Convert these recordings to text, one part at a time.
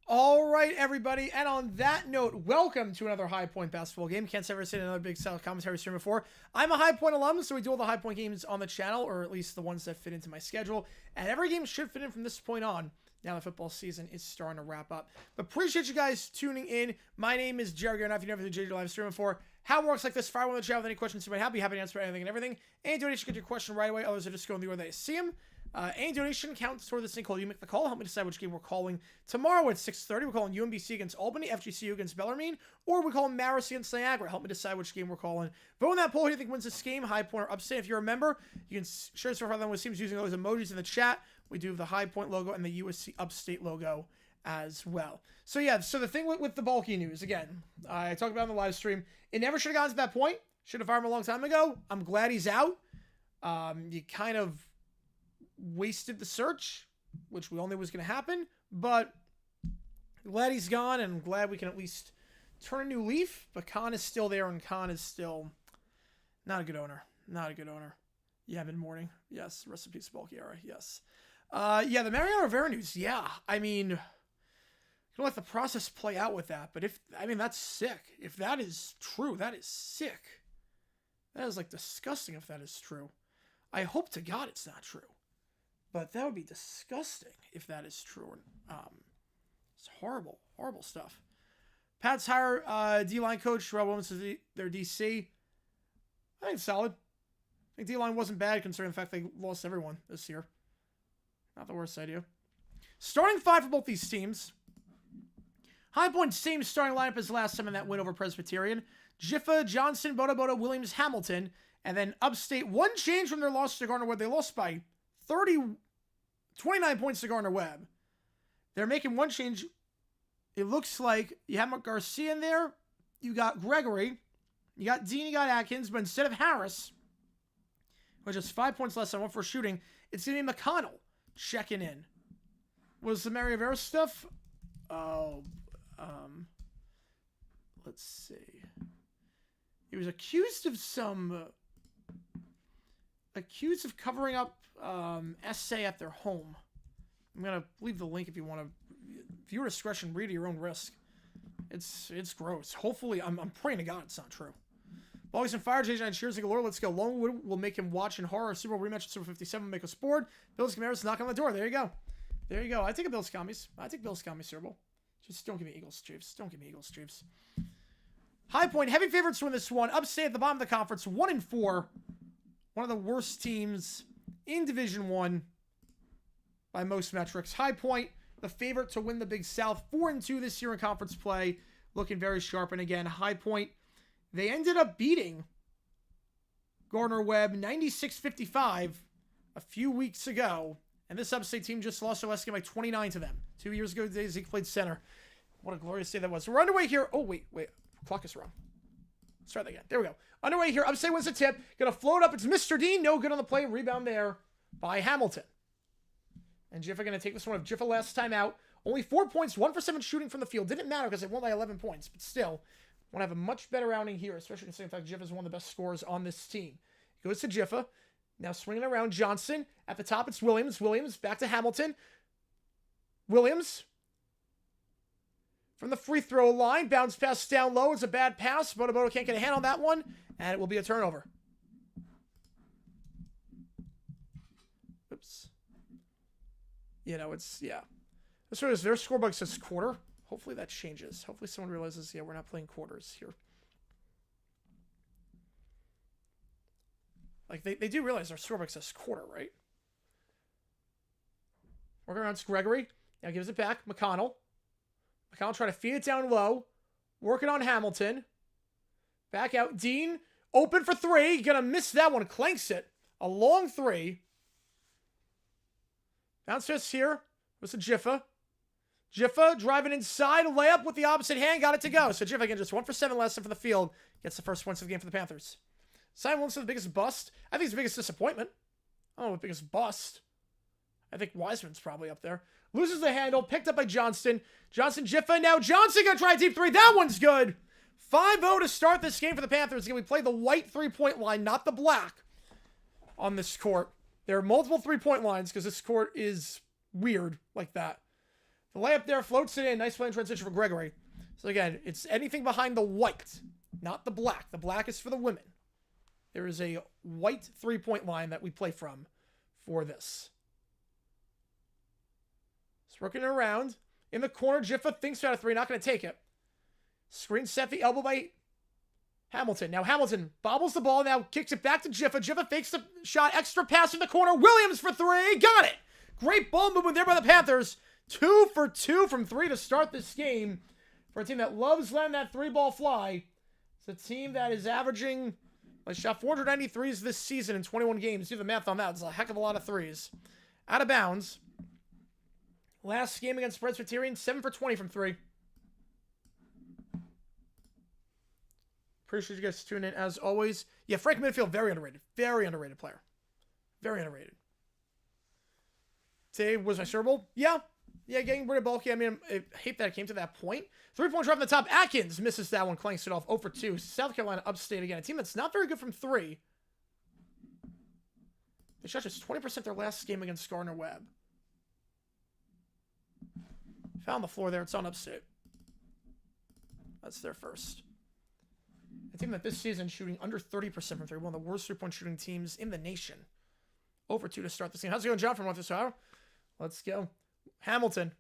All right, everybody. And on that note, welcome to another High Point basketball game. Can't ever say another big style commentary stream before. I'm a High Point alum, so we do all the High Point games on the channel, or at least the ones that fit into my schedule. And every game should fit in from this point on. Now the football season is starting to wrap up. But appreciate you guys tuning in. My name is Jerry Garnett. If you've never been to JJ live stream before, how it works like this: fire one in the chat with any questions you might have. Be happy to answer anything and everything. Any donation, get your question right away. Others are just going the order they see them. Any donation counts toward this thing called You Make the Call. Help me decide which game we're calling tomorrow at 6:30. We're calling UMBC against Albany, FGCU against Bellarmine, or we call Marist against Niagara. Help me decide which game we're calling. Vote in that poll. Who do you think wins this game? High Point or Upstate? If you're a member, you can share this with other teams using those emojis in the chat. We do have the High Point logo and the USC Upstate logo as well. So yeah, so the thing with the bulky news, again, I talked about in the live stream, it never should have gotten to that point. Should have fired him a long time ago. I'm glad he's out. You kind of wasted the search, which we all knew was going to happen, but glad he's gone, and I'm glad we can at least turn a new leaf. But Khan is still there, and Khan is still not a good owner. Not a good owner. Yeah, mid-morning. Yes. Rest in peace, bulky era. Yes. Yeah, the Mariano Rivera news. Yeah, I mean, you can let the process play out with that, but that's sick. If that is true, that is sick. That is, like, disgusting if that is true. I hope to God it's not true. But that would be disgusting if that is true. It's horrible, horrible stuff. Pat's hire D-line coach, Rob Williams, is their DC. I think it's solid. I think D-line wasn't bad considering the fact they lost everyone this year. Not the worst idea. Starting five for both these teams. High Point, same starting lineup as last time in that win over Presbyterian. Jiffa, Johnson, Boda, Williams, Hamilton. And then Upstate, one change from their loss to Gardner-Webb. They lost by 29 points to Gardner-Webb. They're making one change. It looks like you have Garcia in there. You got Gregory. You got Dean, you got Atkins. But instead of Harris, which is 5 points less than one for shooting, it's going to be McConnell checking in. Was the Mary Rivera stuff? Oh, let's see. He was accused of covering up essay at their home. I'm gonna leave the link if you want to. Viewer discretion, read at your own risk. It's gross. Hopefully, I'm praying to God it's not true. Boys and Fire, JJ and Cheers and Galore. Let's go. Longwood will make him watch in horror. Super Bowl rematch at Super 57 will make us bored. Bills Camaras knock on the door. There you go. There you go. I take a Bills Commies. I take Bills Commies Super Bowl. Just don't give me Eagles Chiefs. Don't give me Eagles Chiefs. High Point, heavy favorites to win this one. Upstate at the bottom of the conference, 1-4. One of the worst teams in Division 1 by most metrics. High Point, the favorite to win the Big South, 4-2 this year in conference play, looking very sharp. And again, High Point, they ended up beating Gardner-Webb 96-55 a few weeks ago. And this Upstate team just lost their last game by 29 to them. 2 years ago, Zeke played center. What a glorious day that was. So we're underway here. Oh, wait. Clock is wrong. Let's try that again. There we go. Underway here. Upstate wins the tip. Going to float up. It's Mr. Dean. No good on the play. Rebound there by Hamilton. And Jiffa going to take this one. If Jiffa last time out, only 4 points, 1 for 7 shooting from the field. Didn't matter because they won by 11 points. But still, want to have a much better outing here, especially considering the fact Jiffa is one of the best scorers on this team. Goes to Jiffa. Now swinging around Johnson. At the top, it's Williams. Williams back to Hamilton. Williams. From the free throw line. Bounce pass down low. It's a bad pass. Boda can't get a hand on that one. And it will be a turnover. Oops. You know, it's, yeah. This one is their scorebook says quarter. Hopefully that changes. Hopefully someone realizes, yeah, we're not playing quarters here. Like, they do realize their scorebook says quarter, right? Working around to Gregory. Now gives it back. McConnell trying to feed it down low. Working on Hamilton. Back out. Dean. Open for three. Gonna miss that one. Clanks it. A long three. Bounce just here. Goes to Jiffa. Jiffa driving inside. Layup with the opposite hand. Got it to go. So Jiffa again just 1 for 7 less than for the field. Gets the first points of the game for the Panthers. Simon Williams is the biggest bust. I think it's the biggest disappointment. I don't know what biggest bust. I think Wiseman's probably up there. Loses the handle. Picked up by Johnston. Jiffa. Now Johnson going to try a deep three. That one's good. 5-0 to start this game for the Panthers. Again, we play the white three-point line, not the black, on this court. There are multiple three-point lines because this court is weird like that. The layup there floats it in. Nice play in transition for Gregory. So again, it's anything behind the white, not the black. The black is for the women. There is a white three-point line that we play from for this. It's working around. In the corner, Jiffa thinks about a three. Not going to take it. Screen set the elbow by Hamilton. Now Hamilton bobbles the ball. Now kicks it back to Jiffa. Jiffa fakes the shot. Extra pass in the corner. Williams for three. Got it. Great ball movement there by the Panthers. 2 for 2 from three to start this game. For a team that loves letting that three-ball fly. It's a team that is averaging... They shot 493s this season in 21 games. Do the math on that. It's a heck of a lot of threes. Out of bounds. Last game against Presbyterian, 7 for 20 from three. Appreciate you guys tuning in as always. Yeah, Frank Midfield, very underrated. Very underrated player. Very underrated. Today was my Super Bowl. Yeah, getting rid of bulky. I mean, I hate that it came to that point. 3-point drop from the top. Atkins misses that one. Clanks it off. 0 for 2. South Carolina Upstate again. A team that's not very good from three. They shot just 20% their last game against Gardner-Webb. Found the floor there. It's on Upstate. That's their first. A team that this season shooting under 30% from three. One of the worst three-point shooting teams in the nation. 0 for 2 to start this game. How's it going, John, from North to South? Let's go. Hamilton.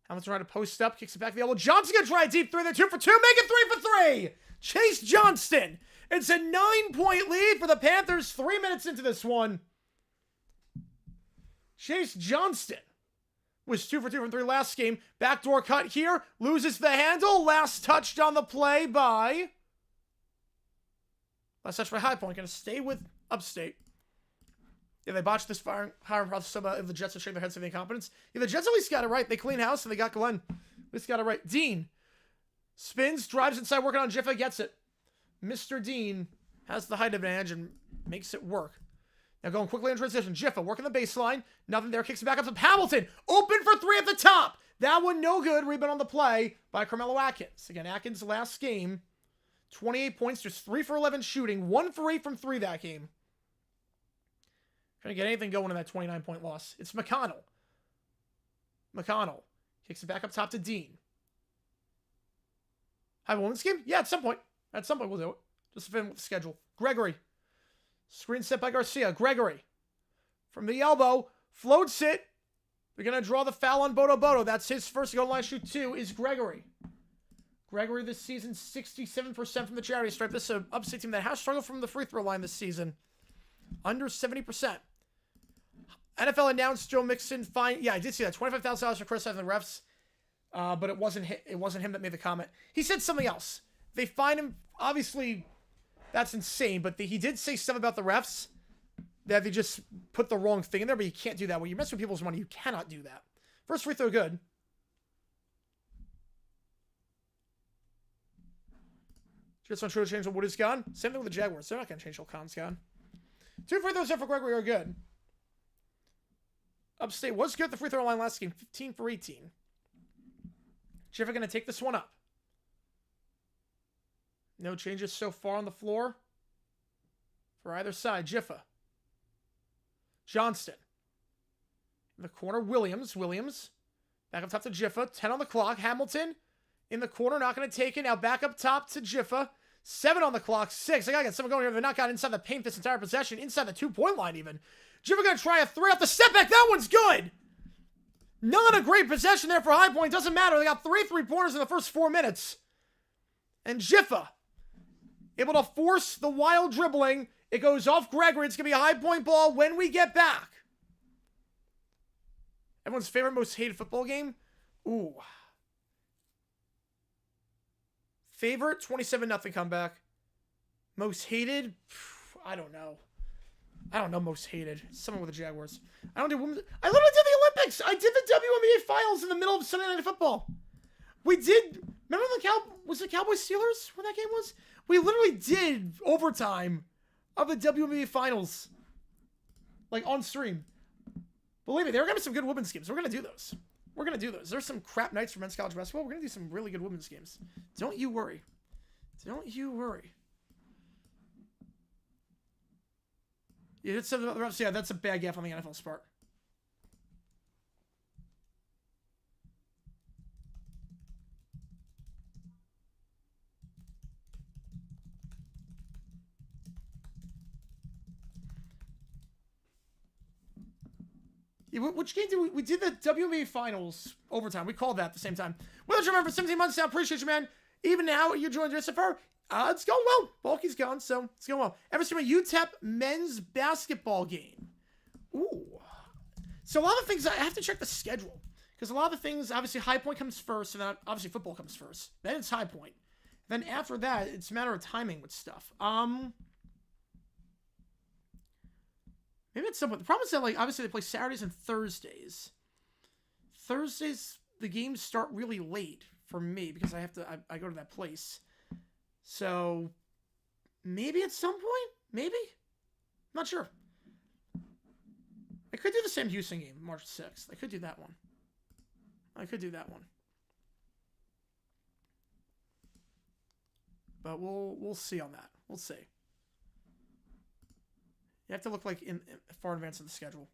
Hamilton trying to post up, kicks it back to the elbow. Johnson gonna try a deep three. They're 2 for 2. Make it 3 for 3. Chase Johnston. It's a 9-point lead for the Panthers 3 minutes into this one. Chase Johnston was 2 for 2 from 3 last game. Backdoor cut here. Loses the handle. Last touched on the play by... Last touch by High Point. Going to stay with Upstate. Yeah, they botched this hiring process. So if the Jets are shaking their heads of incompetence. Yeah, the Jets at least got it right. They clean house and they got Glenn. At least got it right. Dean spins, drives inside, working on Jiffa, gets it. Mr. Dean has the height advantage and makes it work. Now going quickly in transition. Jiffa working the baseline. Nothing there. Kicks it back up to Hamilton. Open for 3 at the top. That one no good. Rebound on the play by Carmelo Atkins. Again, Atkins last game. 28 points. Just 3 for 11 shooting. 1 for 8 from 3 that game. Trying to get anything going in that 29-point loss. It's McConnell. McConnell kicks it back up top to Dean. Have a women's game? Yeah, at some point. At some point we'll do it. Just to fit in with the schedule. Gregory. Screen set by Garcia. Gregory. From the elbow. Floats it. They're going to draw the foul on Bodo Bodo. That's his first goal line shoot 2 is Gregory. Gregory this season, 67% from the charity stripe. This is an Upstate team that has struggled from the free throw line this season. Under 70%. NFL announced Joe Mixon fine. Yeah, I did see that. $25,000 for criticizing the refs. But it wasn't him that made the comment. He said something else. They fined him. Obviously, that's insane. But he did say something about the refs. That they just put the wrong thing in there. But you can't do that. When you mess with people's money, you cannot do that. First free throw, good. Just on true to change what is gone. Same thing with the Jaguars. They're not going to change what Khan's gone. 2 free throws there for Gregory are good. Upstate was good at the free throw line last game. 15 for 18. Jiffa going to take this one up. No changes so far on the floor for either side. Jiffa. Johnston. In the corner, Williams. Back up top to Jiffa. 10 on the clock. Hamilton in the corner. Not going to take it. Now back up top to Jiffa. 7 on the clock. 6. I got to get someone going here. They're not got inside the paint this entire possession. Inside the 2-point line even. Jiffa going to try a 3 off the step back. That one's good. Not a great possession there for High Point. Doesn't matter. They got 3 3-pointers in the first 4 minutes. And Jiffa able to force the wild dribbling. It goes off Gregory. It's going to be a High Point ball when we get back. Everyone's favorite, most hated football game? Ooh. Favorite, 27-0 comeback. Most hated? I don't know. Most hated. Someone with the Jaguars. I don't do women's. I literally did the Olympics. I did the WNBA finals in the middle of Sunday Night Football. We did. Remember was it Cowboys Steelers when that game was? We literally did overtime of the WNBA finals. Like on stream. Believe me, there are going to be some good women's games. We're going to do those. There's some crap nights for men's college basketball. We're going to do some really good women's games. Don't you worry. You did something about the refs. Yeah, that's a bad gaffe on the NFL's part. Yeah, which game did we did the WNBA finals overtime? We called that at the same time. Well, remember for 17 months now. Appreciate you, man. Even now, you joined SFR. It's going well. Bulky's gone, so it's going well. Ever seen a UTEP men's basketball game? Ooh. So a lot of things, I have to check the schedule. Because a lot of the things, obviously High Point comes first, and then obviously football comes first. Then it's High Point. Then after that, it's a matter of timing with stuff. Maybe it's somewhat. The problem is that, like, obviously they play Saturdays and Thursdays. Thursdays, the games start really late for me because I go to that place. So, maybe at some point? Maybe? I'm not sure. I could do the Sam Houston game, March 6th. I could do that one. But we'll see on that. We'll see. You have to look like in far advance of the schedule.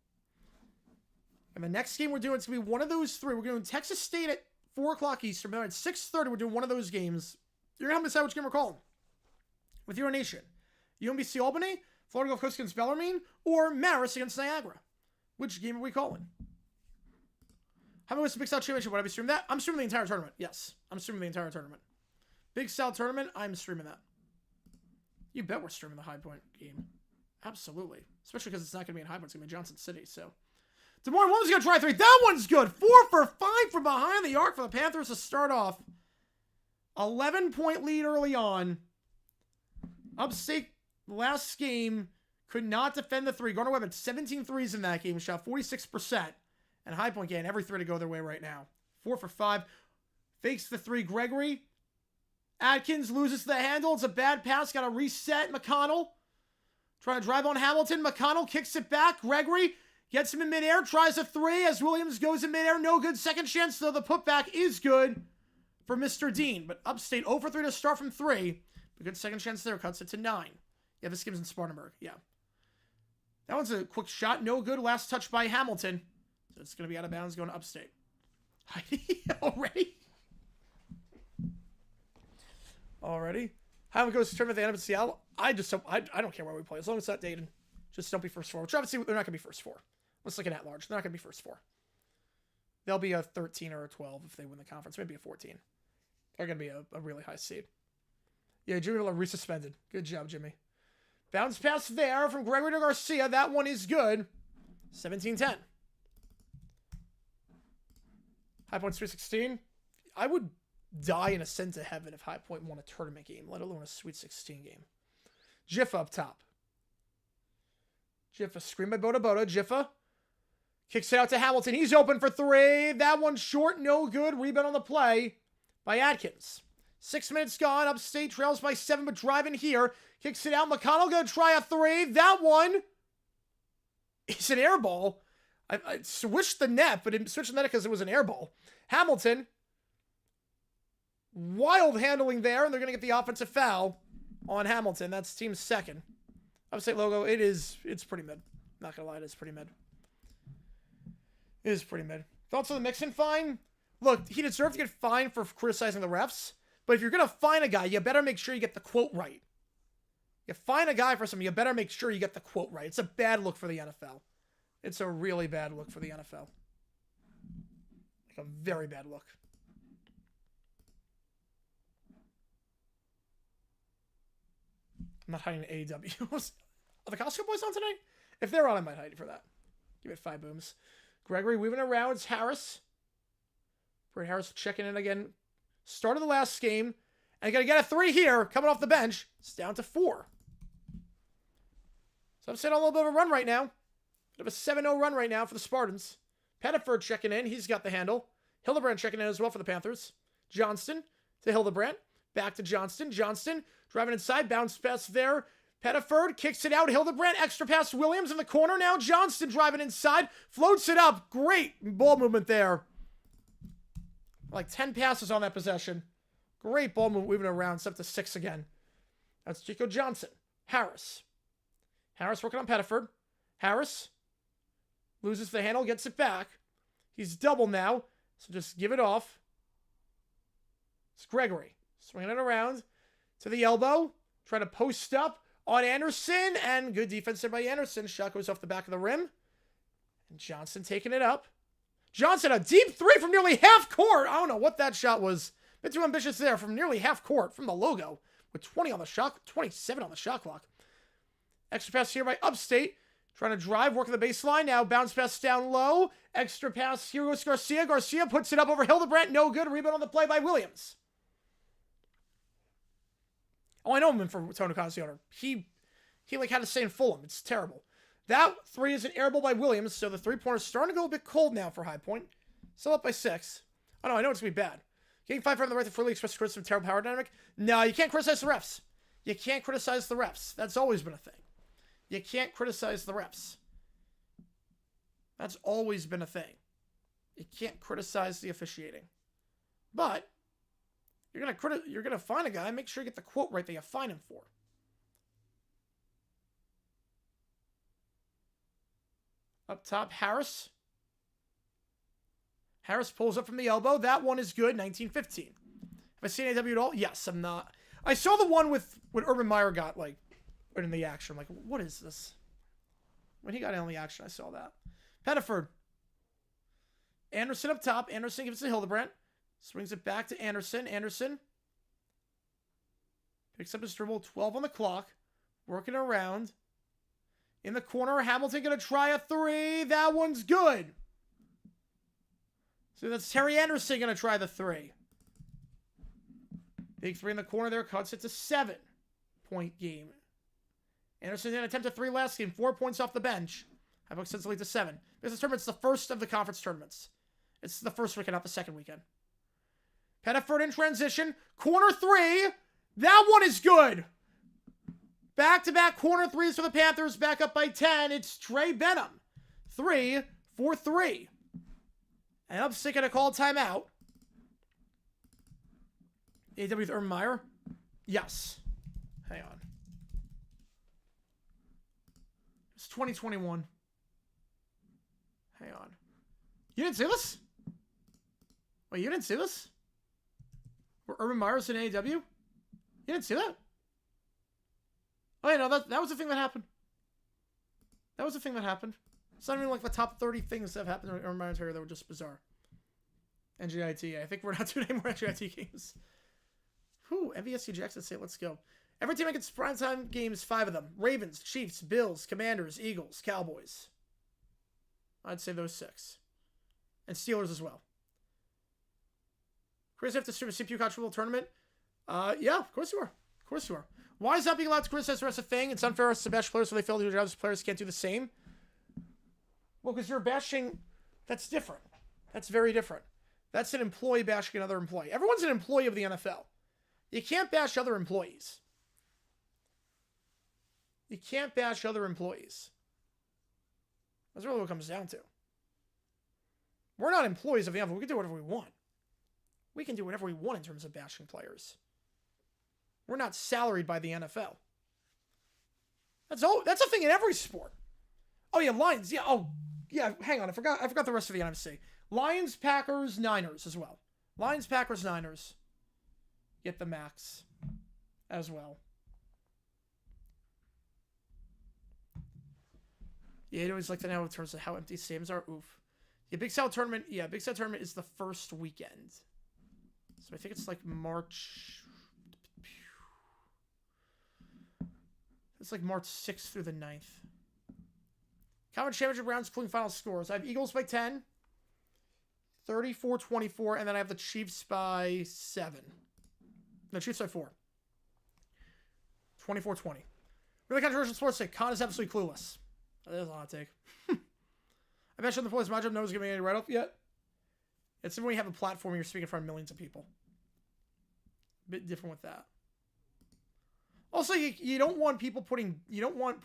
And the next game we're doing, it's going to be one of those 3. We're doing Texas State at 4 o'clock Eastern. But at 6:30, we're doing one of those games. You're going to have to decide which game we're calling. With your nation. UMBC Albany, Florida Gulf Coast against Bellarmine, or Marist against Niagara. Which game are we calling? How about with the Big South Championship? Would I be streaming that? I'm streaming the entire tournament. Yes, I'm streaming the entire tournament. Big South Tournament, I'm streaming that. You bet we're streaming the High Point game. Absolutely. Especially because it's not going to be in High Point. It's going to be Johnson City, so. Des Moines Women's going to try 3. That one's good. 4 for 5 from behind the arc for the Panthers to start off. 11-point lead early on. Upstate last game could not defend the 3. Gardner-Webb had 17 threes in that game. Shot 46%. And High Point getting every 3 to go their way right now. 4 for 5. Fakes the 3. Gregory. Atkins loses the handle. It's a bad pass. Got to reset. McConnell trying to drive on Hamilton. McConnell kicks it back. Gregory gets him in midair. Tries a 3 as Williams goes in midair. No good. Second chance, though. The putback is good for Mr. Dean. But Upstate 0 for 3 to start from 3. A good second chance there. Cuts it to 9. Yeah, this game's in Spartanburg. Yeah. That one's a quick shot. No good. Last touch by Hamilton. So it's going to be out of bounds going to Upstate. Already. Highland goes to tournament at the end of Seattle. I don't care where we play. As long as it's not Dayton. Just don't be first 4. Which obviously they're not going to be first 4. Let's look at large. They're not going to be first 4. They'll be a 13 or a 12 if they win the conference. Maybe a 14. They're going to be a really high seed. Yeah, Jimmy Miller resuspended. Good job, Jimmy. Bounce pass there from Gregory to Garcia. That one is good. 17-10. High Point's 316. I would die and ascend to heaven if High Point won a tournament game, let alone a Sweet 16 game. Jiffa up top. Jiffa screen by Boda. Jiffa kicks it out to Hamilton. He's open for 3. That one's short. No good. Rebound on the play by Atkins. 6 minutes gone. Upstate trails by 7, but driving here. Kicks it out. McConnell going to try a 3. That one is an air ball. I switched the net, but didn't switch the net because it was an air ball. Hamilton. Wild handling there, and they're going to get the offensive foul on Hamilton. That's team's second. Upstate logo, it's pretty mid. Not going to lie, it is pretty mid. It is pretty mid. Thoughts on the Mixon fine? Look, he deserved to get fined for criticizing the refs, but if you're going to fine a guy, you better make sure you get the quote right. You fine a guy for something, you better make sure you get the quote right. It's a bad look for the NFL. It's a really bad look for the NFL. Like a very bad look. I'm not hiding AEW. Are the Costco boys on tonight? If they're on, I might hide for that. Give it 5 booms. Gregory weaving around. It's Harris. Brett Harris checking in again. Start of the last game. And got to get a 3 here. Coming off the bench. It's down to 4. So I'm sitting on a little bit of a run right now. Bit of a 7-0 run right now for the Spartans. Pettiford checking in. He's got the handle. Hildebrand checking in as well for the Panthers. Johnston to Hildebrand. Back to Johnston. Johnston driving inside. Bounce pass there. Pettiford kicks it out. Hildebrand. Extra pass. Williams in the corner now. Johnston driving inside. Floats it up. Great ball movement there. Like 10 passes on that possession. Great ball movement moving around. It's up to 6 again. That's Chico Johnson. Harris. Harris working on Pettiford. Harris loses the handle. Gets it back. He's double now. So just give it off. It's Gregory. Swinging it around to the elbow. Trying to post up on Anderson. And good defense there by Anderson. Shot goes off the back of the rim. And Johnson taking it up. Johnson, a deep 3 from nearly half court. I don't know what that shot was. A bit too ambitious there from nearly half court from the logo. With 20 on the shot, 27 on the shot clock. Extra pass here by Upstate. Trying to drive, working the baseline. Now bounce pass down low. Extra pass. Here goes Garcia. Garcia puts it up over Hildebrandt. No good. Rebound on the play by Williams. Oh, I know him for Tony Cosianer. He like had to say in Fulham. It's terrible. That 3 is an air ball by Williams, so the 3-pointer's starting to go a bit cold now for High Point. Still up by 6. Oh no, I know it's going to be bad. Getting 5 from the right to freely express criticism, terrible power dynamic. No, you can't criticize the refs. You can't criticize the refs. That's always been a thing. You can't criticize the refs. That's always been a thing. You can't criticize the officiating. But you're gonna fine a guy, make sure you get the quote right that you fine him for. Up top, Harris. Harris pulls up from the elbow. That one is good. 19-15. Have I seen AW at all? Yes, I'm not. I saw the one with when Urban Meyer got like in the action. I'm like, what is this? When he got in the action, I saw that. Pettiford Anderson up top. Anderson gives it to Hildebrandt. Swings it back to Anderson. Anderson picks up his dribble. 12 on the clock. Working around. In the corner, Hamilton going to try a three. That one's good. So that's Terry Anderson going to try the three. Big three in the corner there. Cuts it to 7-point game. Anderson didn't attempt a three last game. 4 points off the bench. High Point extends the lead to 7. This tournament's the first of the conference tournaments. It's the first weekend, not the second weekend. Pettiford in transition. Corner three. That one is good. Back-to-back corner threes for the Panthers. Back up by 10. It's Trey Benham. 3 for 3. And Upstate going to call timeout. AW with Urban Meyer? Yes. Hang on. It's 2021. Hang on. You didn't see this? Wait, you didn't see this? Were Urban Meyer's in AEW? You didn't see that? Oh, yeah, no, that was the thing that happened. That was the thing that happened. It's not even like the top 30 things that have happened in Urban Meyer's career that were just bizarre. NGIT. I think we're not doing any more NGIT games. Whew, MVSC Jackson State, let's go. Every team that gets primetime games, 5 of them. Ravens, Chiefs, Bills, Commanders, Eagles, Cowboys. I'd say those 6. And Steelers as well. Chris, have to stream a CPU controversial tournament? Yeah, of course you are. Of course you are. Why is not being allowed to criticize the rest of the thing? It's unfair to bash players so they fail to do their jobs. Players can't do the same. Well, because you're bashing... That's different. That's very different. That's an employee bashing another employee. Everyone's an employee of the NFL. You can't bash other employees. You can't bash other employees. That's really what it comes down to. We're not employees of the NFL. We can do whatever we want. We can do whatever we want in terms of bashing players. We're not salaried by the NFL. That's a thing in every sport. Oh yeah, Lions. Yeah. Oh yeah. Hang on. I forgot the rest of the NFC. Lions, Packers, Niners as well. Lions, Packers, Niners. Get the max as well. Yeah, I always like to know in terms of how empty stadiums are. Oof. Yeah, Big South tournament. Yeah, Big South tournament is the first weekend. So I think it's like March. It's like March 6th through the 9th. Conference championship rounds, including final scores. I have Eagles by 10. 34-24. And then I have the Chiefs by 7. No, Chiefs by 4. 24-20. Really controversial sports take. Con is absolutely clueless. That is a hot take. I mentioned the place my job knows giving any write-up yet. It's when you have a platform you're speaking in front of millions of people. A bit different with that. Also, you don't want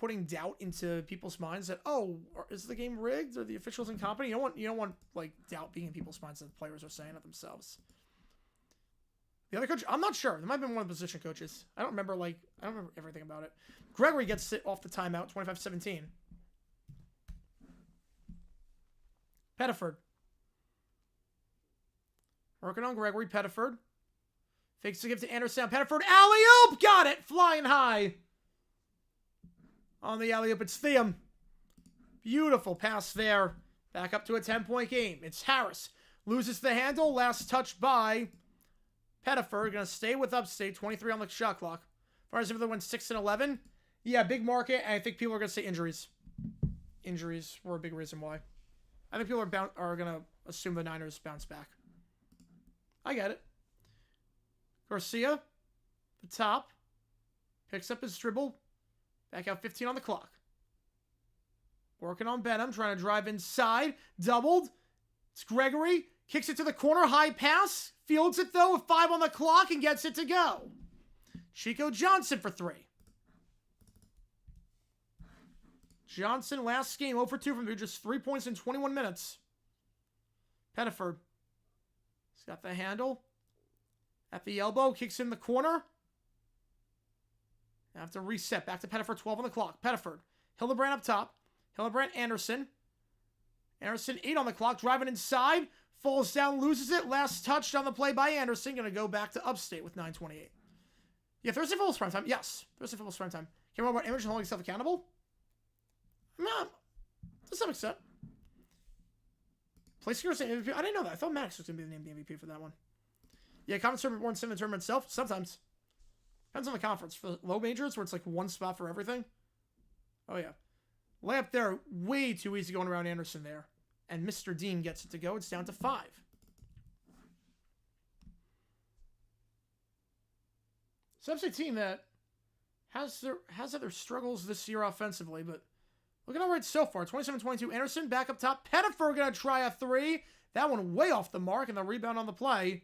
putting doubt into people's minds that, oh, is the game rigged? Are the officials incompetent? You don't want like doubt being in people's minds that the players are saying it themselves. The other coach, I'm not sure. There might have been one of the position coaches. I don't remember everything about it. Gregory gets it off the timeout, 25-17. Pettiford. Working on Gregory. Pettiford. Fakes to give to Anderson. Pettiford. Alley-oop! Got it! Flying high. On the alley-oop, it's Theum. Beautiful pass there. Back up to a 10-point game. It's Harris. Loses the handle. Last touch by Pettiford. Going to stay with Upstate. 23 on the shot clock. As far as if they went 6-11. Yeah, big market. And I think people are going to say injuries. Injuries were a big reason why. I think people are going to assume the Niners bounce back. I get it. Garcia, the top, picks up his dribble. Back out 15 on the clock. Working on Benham, trying to drive inside. Doubled. It's Gregory. Kicks it to the corner. High pass. Fields it, though, with 5 on the clock and gets it to go. Chico Johnson for 3. Johnson, last game, 0 for 2 from just 3 points in 21 minutes. Pettiford. He's got the handle. At the elbow, kicks in the corner. I have to reset. Back to Pettiford, 12 on the clock. Pettiford. Hildebrandt up top. Hildebrandt, Anderson. Anderson, 8 on the clock. Driving inside. Falls down, loses it. Last touch on the play by Anderson. Going to go back to Upstate with 9:28. Yeah, Thursday Football's prime time. Yes, Thursday Football's prime time. Can you remember about image and holding yourself accountable? No, to some extent. Place yours in MVP. I didn't know that. I thought Maddox was going to be named the MVP for that one. Yeah, conference tournament more than the tournament itself. Sometimes. Depends on the conference. For the low majors, where it's like one spot for everything. Oh, yeah. Layup there. Way too easy going around Anderson there. And Mr. Dean gets it to go. It's down to 5. So Upstate team that has other struggles this year offensively, but looking all right so far. 27-22. Anderson back up top. Pettifer going to try a 3. That one way off the mark, and the rebound on the play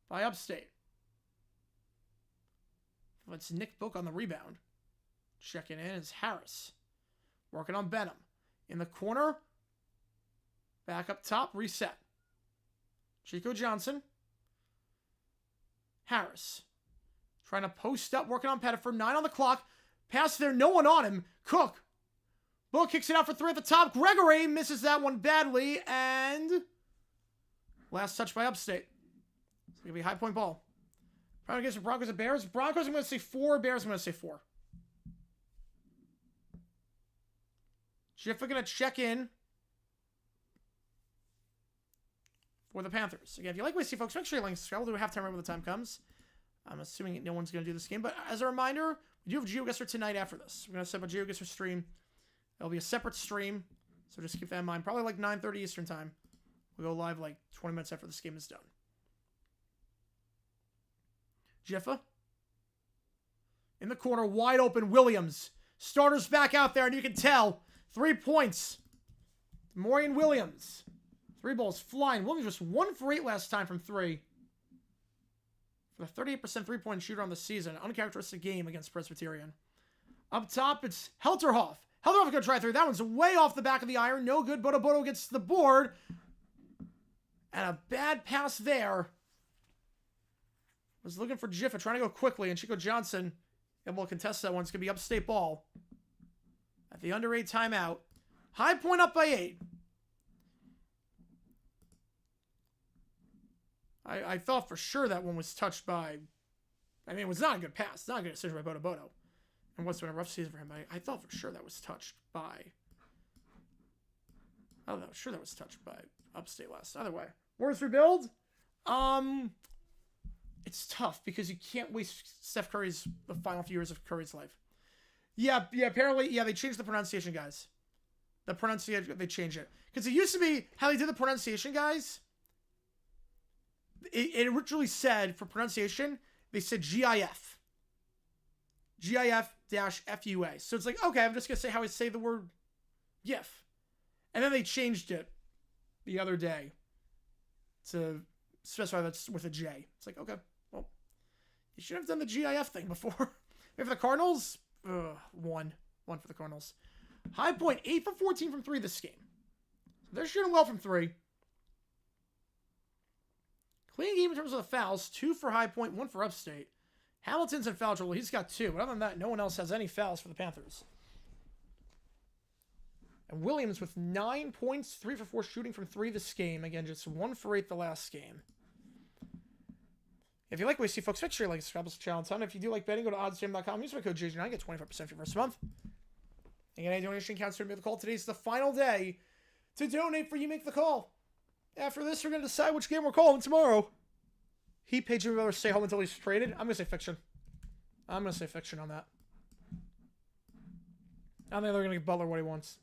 by Upstate. It's Nick Book on the rebound. Checking in is Harris. Working on Benham. In the corner. Back up top. Reset. Chico Johnson. Harris. Trying to post up. Working on Pettifer. 9 on the clock. Pass there. No one on him. Cook. Book kicks it out for 3 at the top. Gregory misses that one badly. And last touch by Upstate. It's going to be a high point ball. Probably against the Broncos and Bears. Broncos, I'm going to say 4. Bears, I'm going to say 4. Jiffa going to check in for the Panthers. Again, if you like what you see, folks, make sure you like and subscribe. We'll do a halftime right when the time comes. I'm assuming no one's going to do this game. But as a reminder, we do have GeoGuessr tonight after this. We're going to set up a GeoGuessr stream. It'll be a separate stream. So just keep that in mind. Probably like 9:30 Eastern time. We'll go live like 20 minutes after this game is done. Jiffa. In the corner, wide open, Williams. Starters back out there, and you can tell. 3 points. Maureen Williams. 3 balls flying. Williams just 1 for 8 last time from 3. For the 38% 3-point shooter on the season. Uncharacteristic game against Presbyterian. Up top, it's Helterhoff. Helterhoff going to try 3. That one's way off the back of the iron. No good. Bodo gets to the board. And a bad pass there. Was looking for Jiffa, trying to go quickly, and Chico Johnson able to contest that one. It's going to be Upstate ball. At the under 8 timeout. High point up by 8. I thought for sure that one was touched by... I mean, it was not a good pass. Not a good decision by Bodo. And what's been a rough season for him. I thought for sure that was touched by... Oh, no, sure that was touched by Upstate last. Either way. Warriors rebuild? It's tough because you can't waste Steph Curry's the final few years of Curry's life. Yeah, apparently, they changed the pronunciation, guys. The pronunciation, they changed it. Because it used to be how they did the pronunciation, guys. It originally said, for pronunciation, they said GIF. GIF-FUA. So it's like, okay, I'm just going to say how I say the word GIF. And then they changed it the other day to specify that's with a J. It's like, okay, well, you should have done the GIF thing before. Maybe for the Cardinals, 1 for the Cardinals. High point, 8 for 14 from 3 this game. So they're shooting well from 3. Clean game in terms of the fouls. 2 for High Point, 1 for Upstate. Hamilton's in foul trouble. He's got 2. But other than that, no one else has any fouls for the Panthers. And Williams with 9 points, 3 for 4 shooting from 3 this game. Again, just 1 for 8 the last game. If you like what you see, folks, make sure you like and subscribe to the channel. And if you do like betting, go to oddsjam.com. Use my code JJ9. Get 25% for your first month. Again, any donation counts to make the call. Today's the final day to donate for You Make the Call. After this, we're going to decide which game we're calling tomorrow. Heat paid Jimmy Butler to stay home until he's traded. I'm going to say fiction. I'm going to say fiction on that. I don't think they're going to give Butler what he wants.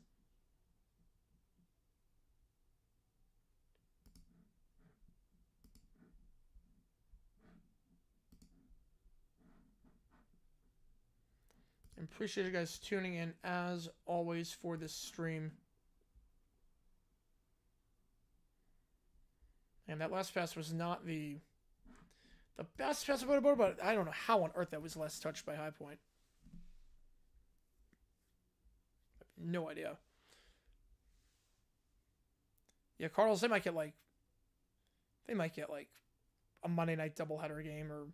Appreciate you guys tuning in as always for this stream. And that last pass was not the best pass about it, but I don't know how on earth that was less touched by High Point. No idea. Yeah, Cardinals, they might get like a Monday night doubleheader game, or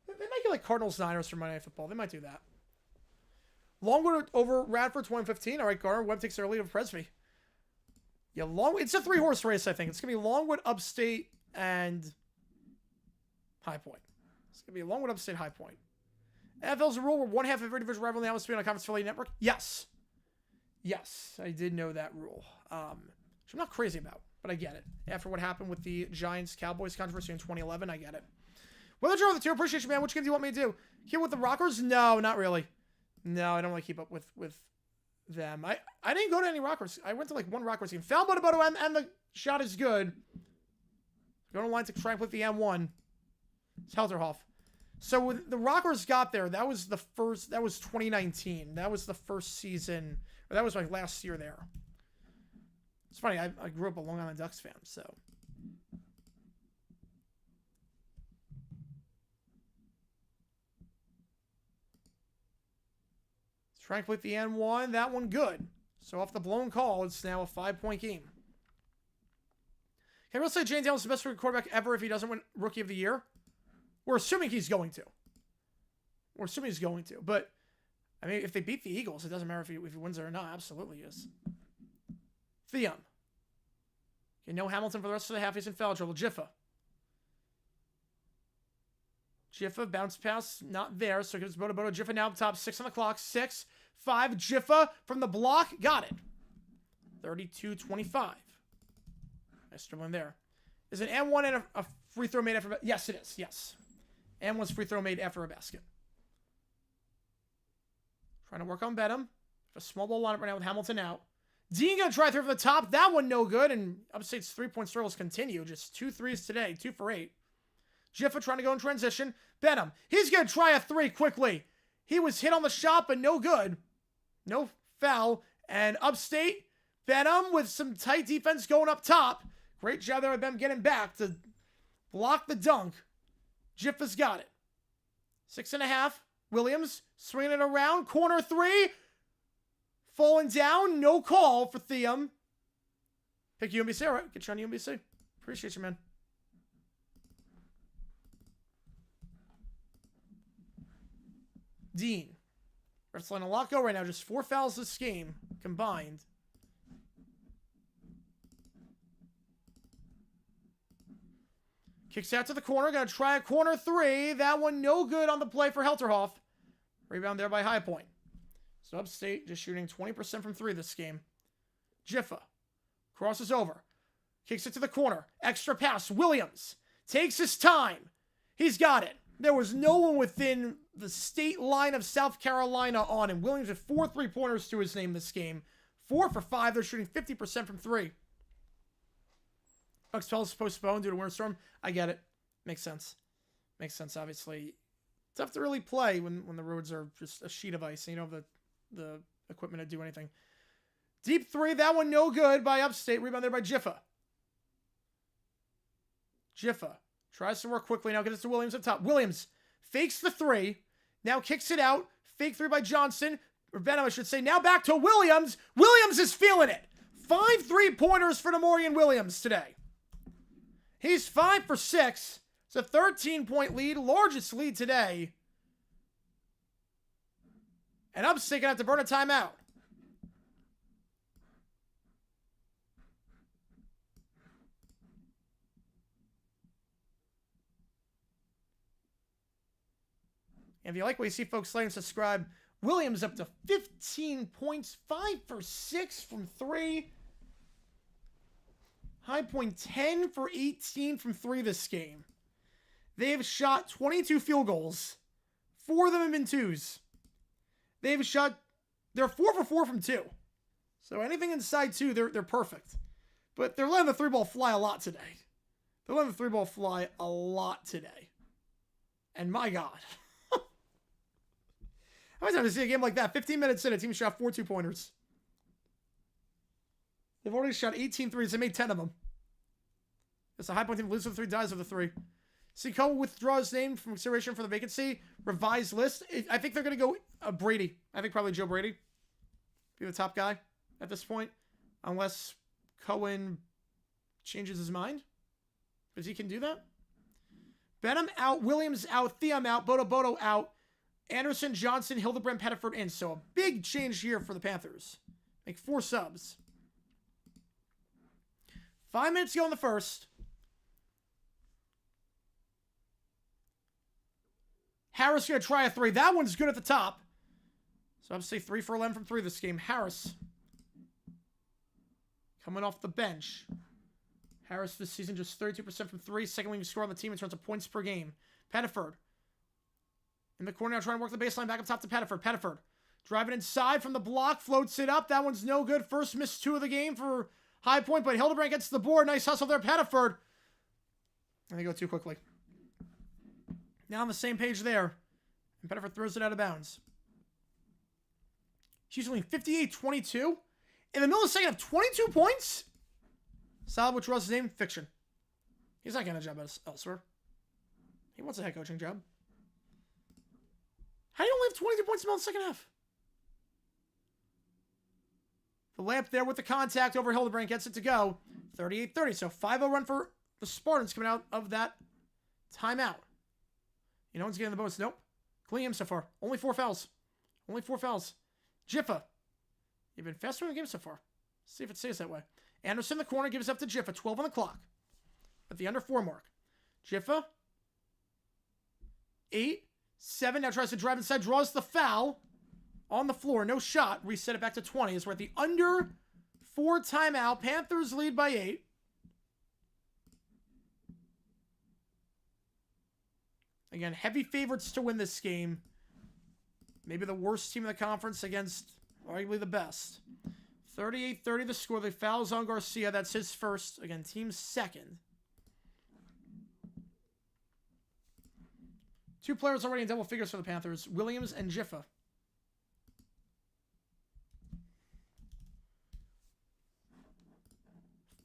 they might get like Cardinals Niners for Monday Night Football. They might do that. Longwood over Radford 2015. All right, Garner. Webb takes their lead of Presby. Yeah, it's a 3-horse race, I think. It's going to be Longwood, Upstate, and High Point. It's going to be Longwood, Upstate, High Point. NFL's a rule where one half of every division rival in the Upstate on a Conference Affiliate Network? Yes. Yes, I did know that rule. Which I'm not crazy about, but I get it. After what happened with the Giants-Cowboys controversy in 2011, I get it. Weather draw the two. Appreciate you, man. Which game do you want me to do? Here with the Rockers? No, not really. No, I don't really keep up with them. I didn't go to any Rockers. I went to like one Rockers game. Found Bodo and the shot is good. Going to line to try and put the M1. It's Helterhoff. So when the Rockers got there, that was 2019. That was the first season, or that was my last year there. It's funny, I grew up a Long Island Ducks fan, so. Frank with the N1, that one good. So off the blown call, it's now a 5-point game. Can I really say James Allen's the best rookie quarterback ever if he doesn't win Rookie of the Year? We're assuming he's going to. But, I mean, if they beat the Eagles, it doesn't matter if he wins it or not. Absolutely is. Theum. Okay, no Hamilton for the rest of the half. He's in foul trouble. Jiffa. Bounce pass, not there. So it gives Bodo. Jiffa now up top. 6 on the clock. 6, 5. Jiffa from the block. Got it. 32-25. Nice dribbling there. Is an M1 and a free throw made after? Yes, it is. Yes. M1's free throw made after a basket. Trying to work on Bedham. A small ball lineup right now with Hamilton out. Dean going to try through from the top. That one no good. And Upstate's 3-point struggles continue. Just 2 threes today. 2 for 8. Jiffa trying to go in transition. Bedham. He's going to try a 3 quickly. He was hit on the shot, but no good. No foul. And Upstate, Bedham with some tight defense going up top. Great job there with them getting back to block the dunk. Jiffa's got it. 6.5. Williams swinging it around. Corner 3. Falling down. No call for Theum. Pick UMBC. All right. Get you on UMBC. Appreciate you, man. Dean. Refs letting a lot go right now. Just 4 fouls this game combined. Kicks out to the corner. Going to try a corner 3. That one no good on the play for Helterhoff. Rebound there by High Point. So Upstate just shooting 20% from 3 this game. Jiffa crosses over. Kicks it to the corner. Extra pass. Williams takes his time. He's got it. There was no one within the state line of South Carolina on him. Williams with 4 3-pointers to his name this game. 4 for 5. They're shooting 50% from 3. Bucks Pels postponed due to winter storm. I get it. Makes sense. Makes sense, obviously. Tough to really play when the roads are just a sheet of ice and you don't have the equipment to do anything. Deep 3. That one no good by Upstate. Rebound there by Jiffa. Jiffa tries to work quickly. Now gets it to Williams up top. Williams fakes the 3. Now kicks it out. Fake 3 by Johnson. Or Benham, I should say. Now back to Williams. Williams is feeling it. 5 3-pointers for Demorian Williams today. He's 5 for 6. It's a 13-point lead. Largest lead today. And Upstate going to have to burn a timeout. And if you like what you see, folks, like and subscribe. Williams up to 15 points. 5 for 6 from 3. High Point 10 for 18 from 3 this game. They've shot 22 field goals. 4 of them have been 2s. They're 4 for 4 from 2. So anything inside 2, they're perfect. But they're letting the 3-ball fly a lot today. And my God. How many times have I seen a game like that? 15 minutes in, a team shot 4 2-pointers. They've already shot 18 threes. They made 10 of them. It's a High Point team loses with 3, dies with a 3. Seaco withdraws name from consideration for the vacancy. Revised list. I think they're going to go Brady. I think probably Joe Brady. Be the top guy at this point. Unless Cohen changes his mind. Because he can do that. Benham out. Williams out. Theum out. Bodo out. Anderson, Johnson, Hildebrand, Pettiford in. So a big change here for the Panthers. Like 4 subs. 5 minutes to go in the first. Harris going to try a 3. That one's good at the top. So I'm going to say 3 for 11 from 3 this game. Harris Coming off the bench. Harris this season just 32% from 3. Second leading scorer on the team in terms of points per game. Pettiford. In the corner now trying to work the baseline back up top to Pettiford. Pettiford. Driving inside from the block. Floats it up. That one's no good. First missed 2 of the game for High Point. But Hildebrandt gets to the board. Nice hustle there. Pettiford. And they go too quickly. Now on the same page there. And Pettiford throws it out of bounds. She's only 58-22. In the middle of the second half, 22 points? Solid withdraws his name. Fiction. He's not getting a job elsewhere. He wants a head coaching job. How do you only have 22 points in the middle of the second half? The layup there with the contact over Hildebrandt gets it to go. 38-30. So 5-0 run for the Spartans coming out of that timeout. You know who's getting the bonus? Nope. Clean him so far. Only 4 fouls. Only 4 fouls. Jiffa. You've been faster in the game so far. See if it stays that way. Anderson in the corner gives up to Jiffa. 12 on the clock. At the under 4 mark. Jiffa. 8. 7. Now tries to drive inside. Draws the foul. On the floor. No shot. Reset it back to 20 as we're at the under 4 timeout. Panthers lead by 8. Again, heavy favorites to win this game. Maybe the worst team in the conference against arguably the best. 38-30 the score. They fouls on Garcia. That's his first. Again, team's second. 2 players already in double figures for the Panthers. Williams and Jiffa.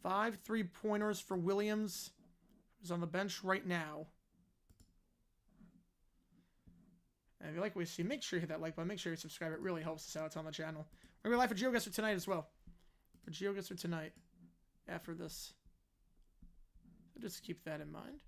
Five 3-pointers for Williams, who's on the bench right now. And if you like what you see, make sure you hit that like button. Make sure you subscribe. It really helps us out. It's on the channel. We're going to be live for GeoGuessr tonight as well. For GeoGuessr tonight. After this. So just keep that in mind.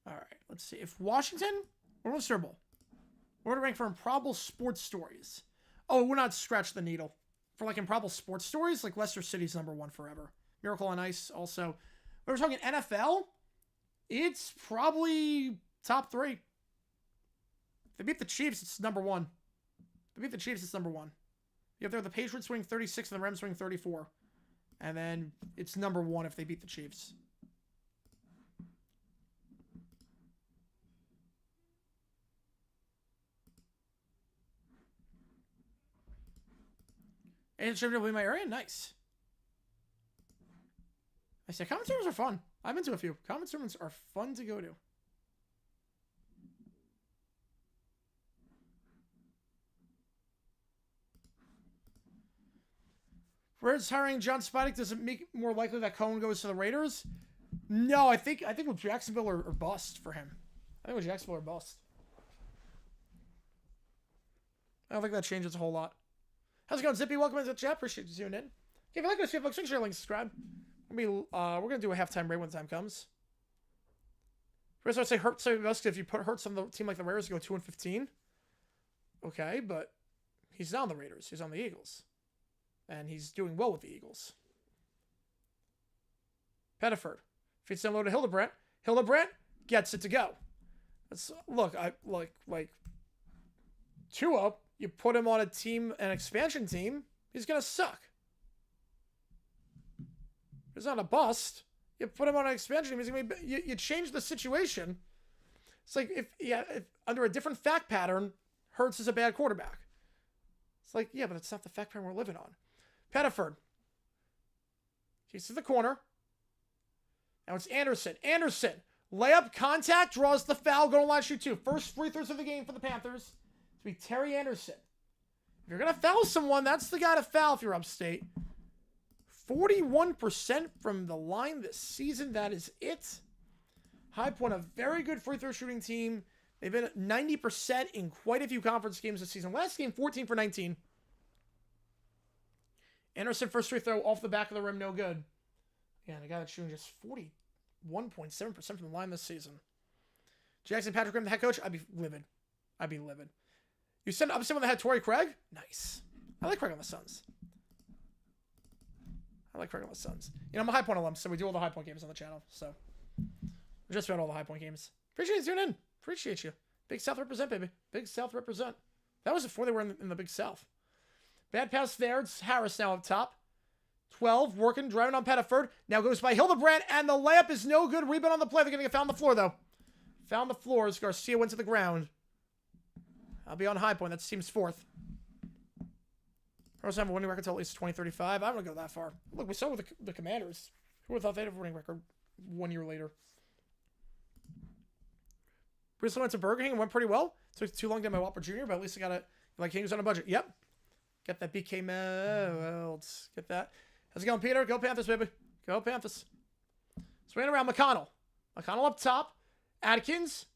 All right. Let's see. If Washington, we're going to Super Bowl. We're going to rank for improbable sports stories. Oh, we're not scratch the needle. For like improbable sports stories, like Leicester City's #1 forever. Miracle on Ice also. But we're talking NFL, it's probably top 3. If they beat the Chiefs, it's #1. If they beat the Chiefs, it's #1. You have there the Patriots winning 36 and the Rams winning 34. And then it's #1 if they beat the Chiefs. And it's will be my area? Nice. I say comment sermons are fun. I've been to a few. Comment sermons are fun to go to. Whereas hiring John Spidey, does it make it more likely that Cohen goes to the Raiders? No, I think with Jacksonville or bust for him. I think with Jacksonville or bust. I don't think that changes a whole lot. How's it going, Zippy? Welcome into the chat. Appreciate you tuning in. If you like this, make sure you like, subscribe. We're gonna do a halftime break when the time comes. First, I'd say Hurts. If you put Hurts on the team like the Raiders, you go 2-15. Okay, but he's not on the Raiders. He's on the Eagles, and he's doing well with the Eagles. Pettiford feeds down low to Hildebrandt. Hildebrandt gets it to go. Look, I like Tua. You put him on an expansion team, he's going to suck. He's not a bust. You put him on an expansion team, he's going to be, you change the situation. It's like if under a different fact pattern, Hurts is a bad quarterback. It's like, yeah, but it's not the fact pattern we're living on. Pettiford. He's to the corner. Now it's Anderson. Anderson. Layup, contact, draws the foul, going to line shoot 2. First free throws of the game for the Panthers. To be Terry Anderson. If you're going to foul someone, that's the guy to foul if you're Upstate. 41% from the line this season. That is it. High Point, a very good free throw shooting team. They've been at 90% in quite a few conference games this season. Last game, 14 for 19. Anderson, first free throw off the back of the rim, no good. Yeah, the guy that's shooting just 41.7% from the line this season. Jackson Patrick Graham, the head coach, I'd be livid. You send Upstate when they had Torrey Craig? Nice. I like Craig on the Suns. I like cracking my Suns. You know, I'm a High Point alum, so we do all the High Point games on the channel. So just about all the High Point games. Appreciate you tuning in. Appreciate you. Big South represent, baby. Big South represent. That was before they were in the Big South. Bad pass there. It's Harris now up top. 12, working, driving on Pettiford. Now goes by Hildebrandt, and the layup is no good. Rebound on the play. They're going to get found on the floor, though. Found the floor as Garcia went to the ground. I'll be on High Point. That's team's fourth. First time a winning record until at least 2035. I don't go that far. Look, we saw with the Commanders. Who would have thought they'd have a winning record 1 year later? Recently went to Burger King and went pretty well. Took too long to get my Whopper Jr., but at least I got it. Like King's on a budget. Yep. Get that BK melts. Get that. How's it going, Peter? Go Panthers, baby. Go Panthers. Swinging around McConnell. McConnell up top. Atkins.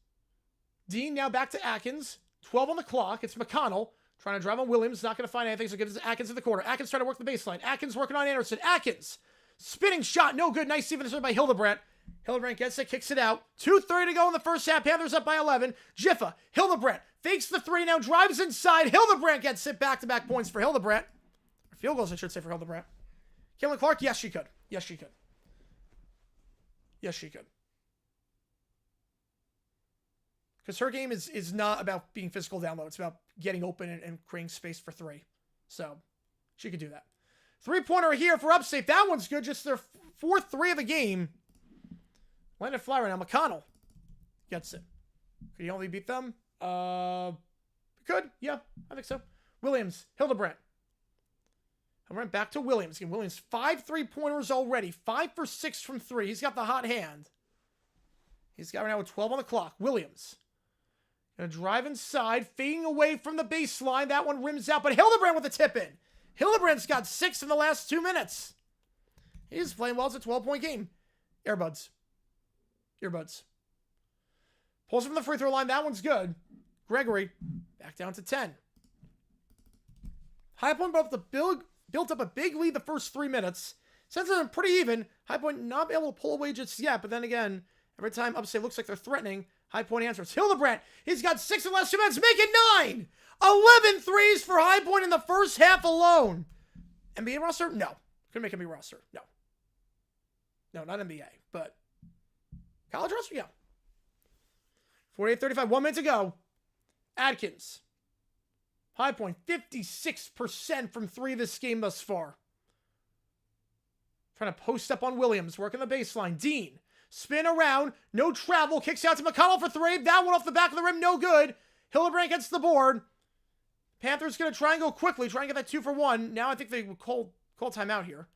Dean now back to Atkins. 12 on the clock. It's McConnell. Trying to drive on Williams. Not going to find anything, so gives it to Atkins in the corner. Atkins trying to work the baseline. Atkins working on Anderson. Atkins. Spinning shot. No good. Nice even by Hildebrandt. Hildebrandt gets it. Kicks it out. 2:30 to go in the first half. Panthers up by 11. Jiffa. Hildebrandt. Fakes the three. Now drives inside. Hildebrandt gets it. Back-to-back points for Hildebrandt. Or field goals, I should say, for Hildebrandt. Caitlin Clark. Yes, she could. Yes, she could. Yes, she could. Because her game is not about being physical down low. It's about getting open and creating space for three. So, she could do that. Three-pointer here for Upstate. That one's good. Just their fourth three of the game. Landed fly right now. McConnell gets it. Could he only beat them? Could. Yeah, I think so. Williams. Hildebrandt. Hildebrandt back to Williams. Again, Williams, 5 3-pointers already. 5 for 6 from 3. He's got the hot hand. He's got right now with 12 on the clock. Williams. Gonna drive inside, fading away from the baseline. That one rims out, but Hildebrandt with a tip-in. Hildebrandt's got 6 in the last 2 minutes. He's playing well. It's a 12-point game. Earbuds. Earbuds. Pulls from the free throw line. That one's good. Gregory, back down to 10. High Point built up a big lead the first 3 minutes. Since it's pretty even, High Point not able to pull away just yet, but then again, every time Upstate looks like they're threatening, High Point answers. Hildebrandt, he's got 6 in the last 2 minutes. Make it 9! 11 threes for High Point in the first half alone. NBA roster? No. Couldn't make NBA roster. No. No, not NBA, but college roster? Yeah. 48-35, 1 minute to go. Atkins. High Point, 56% from 3 this game thus far. Trying to post up on Williams, working the baseline. Dean. Spin around, no travel, kicks out to McConnell for 3. That one off the back of the rim, no good. Hildebrandt gets the board. Panthers going to try and go quickly, try and get that 2 for 1. Now I think they would call timeout here.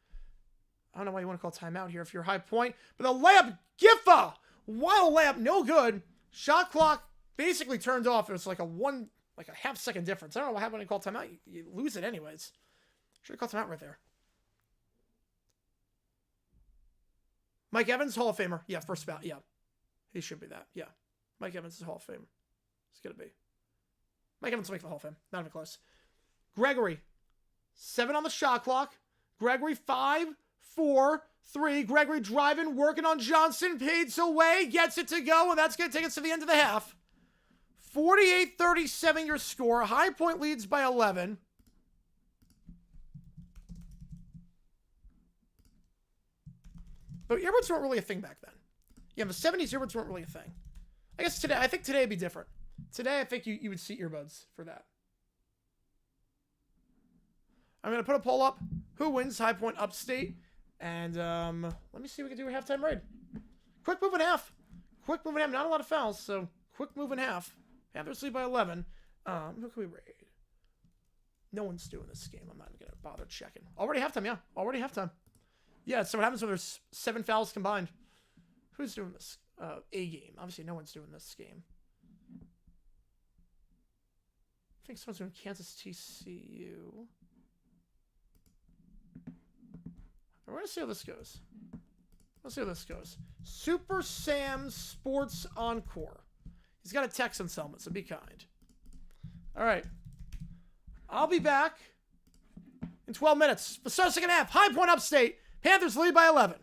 I don't know why you want to call timeout here if you're High Point. But the layup, Giffa! Wild layup, no good. Shot clock basically turned off. It was like a half-second difference. I don't know what happened when you call timeout. You lose it anyways. Should have called timeout right there. Mike Evans, Hall of Famer. Yeah, first bout. Yeah. He should be that. Yeah. Mike Evans is Hall of Famer. It's going to be. Mike Evans will make the Hall of Fame. Not even close. Gregory. 7 on the shot clock. Gregory, 5, 4, 3. Gregory driving, working on Johnson. Fades away. Gets it to go. And that's going to take us to the end of the half. 48-37 your score. High Point leads by 11. But earbuds weren't really a thing back then. Yeah, in the 70s, earbuds weren't really a thing. I guess today, I think today would be different. Today, I think you would see earbuds for that. I'm going to put a poll up. Who wins High Point Upstate? And let me see what we can do a halftime raid. Quick move and half. Quick move and half. Not a lot of fouls, so quick move and half. Panthers lead by 11. Who can we raid? No one's doing this game. I'm not going to bother checking. Already halftime, yeah. Already halftime. Yeah, so what happens when there's 7 fouls combined? Who's doing this? A game. Obviously, no one's doing this game. I think someone's doing Kansas TCU. We're going to see how this goes. Let's see how this goes. Super Sam Sports Encore. He's got a Texans helmet, so be kind. All right. I'll be back in 12 minutes. The start of the second half. High Point Upstate. Panthers lead by 11.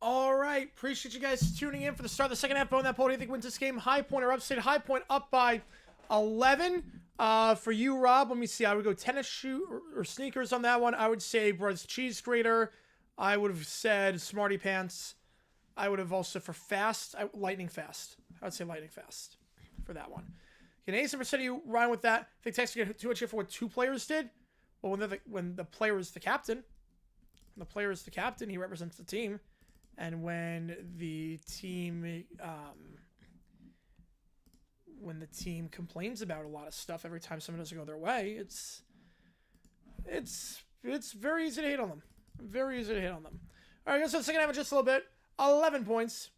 All right, appreciate you guys tuning in for the start of the second half. Bone that poll. Do you think wins this game? High Point or Upstate? High Point up by 11. For you, Rob, let me see. I would go tennis shoe or sneakers on that one. I would say Bros Cheese Grater. I would have said Smarty Pants. I would have also for fast, lightning fast. I would say lightning fast for that one. Can 87% of you rhyme with that? I think Texas get too much here for what two players did. Well, when the player is the captain, he represents the team. And when the team complains about a lot of stuff every time someone doesn't go their way, it's very easy to hate on them. Very easy to hate on them. All right, so the second half just a little bit. 11 points.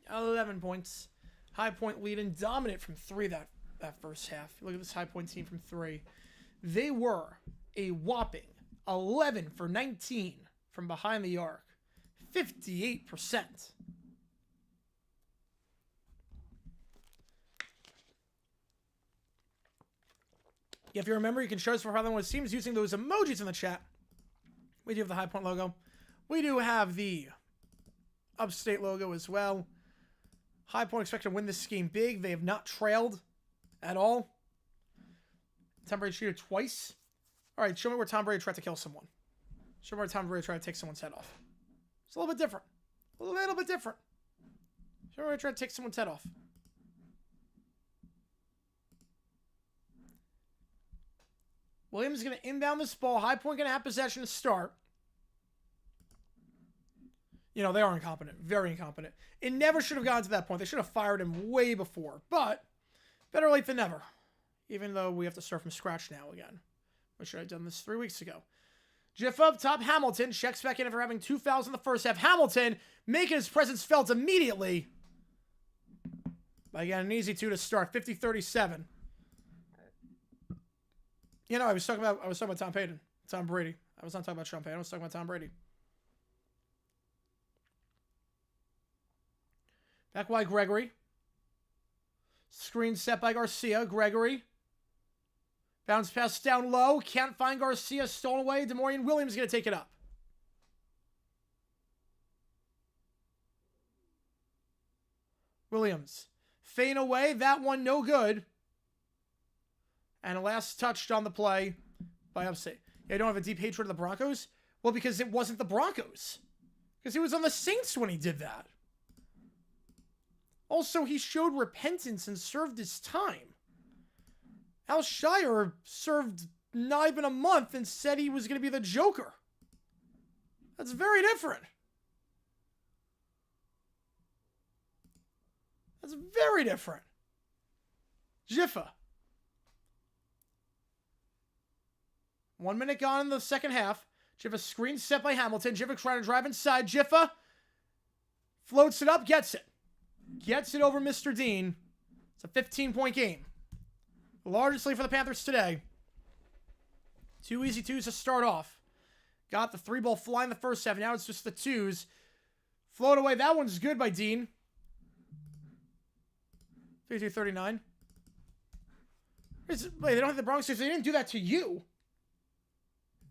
11 points. High Point leading, dominant from 3 that first half. Look at this High Point team from 3. They were a whopping 11 for 19 from behind the arc. 58%. If you remember, you can show us for how long it seems using those emojis in the chat. We do have the High Point logo. We do have the Upstate logo as well. High Point expected to win this game big. They have not trailed at all. Tom Brady cheated twice. All right, show me where Tom Brady tried to kill someone. Show me where Tom Brady tried to take someone's head off. It's a little bit different. A little bit different. Show me where he tried to take someone's head off. Williams is going to inbound this ball. High Point going to have possession to start. You know, they are incompetent. Very incompetent. It never should have gotten to that point. They should have fired him way before. But better late than never. Even though we have to start from scratch now again. I should have done this 3 weeks ago. Jiff up top. Hamilton checks back in after having 2 fouls in the first half. Hamilton making his presence felt immediately. But again, an easy 2 to start. 50-37. You know, I was talking about Tom Payton. Tom Brady. I was not talking about Sean Payton. I was talking about Tom Brady. Back by Gregory. Screen set by Garcia. Gregory. Bounce pass down low. Can't find Garcia. Stolen away. DeMaurian Williams is going to take it up. Williams. Feign away. That one no good. And a last touch on the play by Upstate. Yeah, I don't have a deep hatred of the Broncos. Well, because it wasn't the Broncos. Because he was on the Saints when he did that. Also, he showed repentance and served his time. Al Shire served not even a month and said he was going to be the Joker. That's very different. That's very different. Jiffa. 1 minute gone in the second half. Jiffa screen set by Hamilton. Jiffa trying to drive inside. Jiffa floats it up, gets it. Gets it over Mr. Dean. It's a 15-point game. The largest lead for the Panthers today. 2 easy 2s to start off. Got the 3-ball fly in the first half. Now it's just the 2s. Float away. That one's good by Dean. 32-39. Wait, they don't have the Broncos. They didn't do that to you.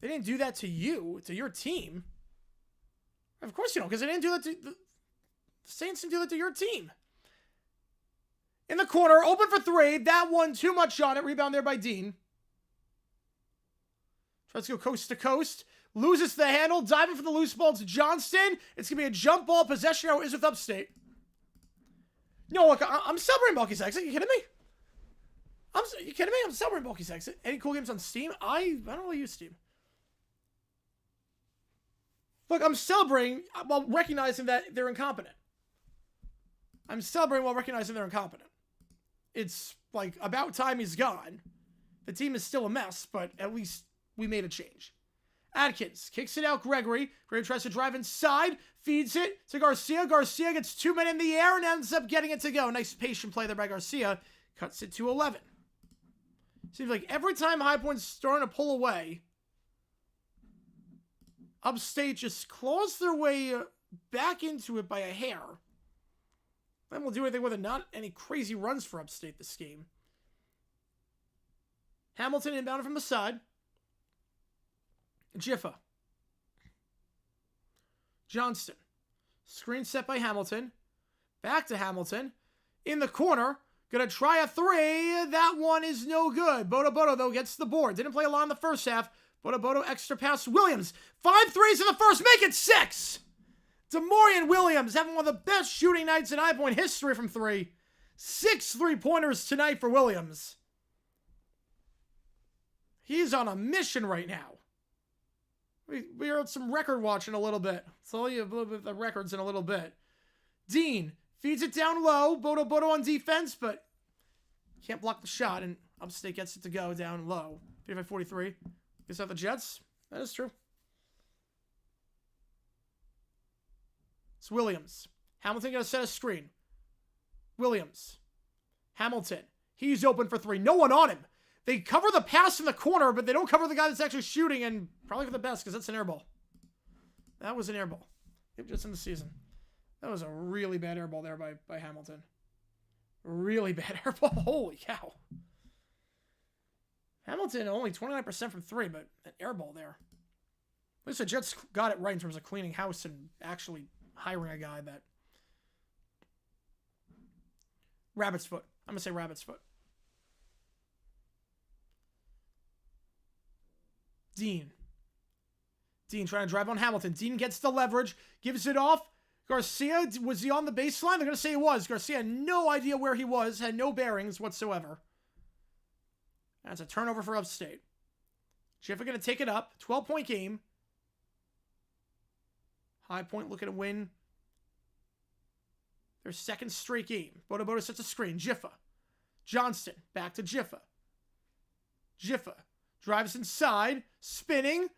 They didn't do that to you, to your team. Of course you don't, because they didn't do that to... The Saints didn't do that to your team. In the corner, open for 3. That one, too much on it. Rebound there by Dean. Tries to go coast to coast. Loses the handle. Diving for the loose ball to Johnston. It's going to be a jump ball. Possession arrow is with Upstate. No, look, I'm celebrating Bulky's exit. You kidding me? You kidding me? I'm celebrating Bulky's exit. Any cool games on Steam? I don't really use Steam. Look, I'm celebrating while recognizing that they're incompetent. I'm celebrating while recognizing they're incompetent. It's like about time he's gone. The team is still a mess, but at least we made a change. Atkins kicks it out. Gregory. Gregory tries to drive inside. Feeds it to Garcia. Garcia gets 2 men in the air and ends up getting it to go. Nice patient play there by Garcia. Cuts it to 11. Seems like every time High Point's starting to pull away, Upstate just claws their way back into it by a hair. Then we'll do anything with it. Not any crazy runs for Upstate this game. Hamilton inbounded from the side. Jiffa. Johnston. Screen set by Hamilton. Back to Hamilton. In the corner. Gonna try a 3. That one is no good. Bodo, though, gets the board. Didn't play a lot in the first half. Bodo extra pass. Williams. 5 threes in the first. Make it 6. DeMaurian Williams having one of the best shooting nights in High Point history from 3. 6 3-pointers tonight for Williams. He's on a mission right now. We are some record watching a little bit. I'll tell you a little bit of the records in a little bit. Dean feeds it down low. Bodo on defense, but can't block the shot. And Upstate gets it to go down low. 55-43. Is that the Jets? That is true. It's Williams. Hamilton going to set a screen. Williams. Hamilton. He's open for 3. No one on him. They cover the pass in the corner, but they don't cover the guy that's actually shooting, and probably for the best, because that's an air ball. That was an air ball. Just in the season. That was a really bad air ball there by Hamilton. Really bad air ball. Holy cow. Hamilton only 29% from 3, but an air ball there. At least the Jets got it right in terms of cleaning house and actually hiring a guy that... Rabbit's foot. I'm going to say rabbit's foot. Dean trying to drive on Hamilton. Dean gets the leverage. Gives it off. Garcia, was he on the baseline? They're going to say he was. Garcia had no idea where he was. Had no bearings whatsoever. That's a turnover for Upstate. Jiffa going to take it up. 12-point game. High Point looking to win their second straight game. Boda Boda sets a screen. Jiffa. Johnston. Back to Jiffa. Jiffa. Drives inside. Spinning.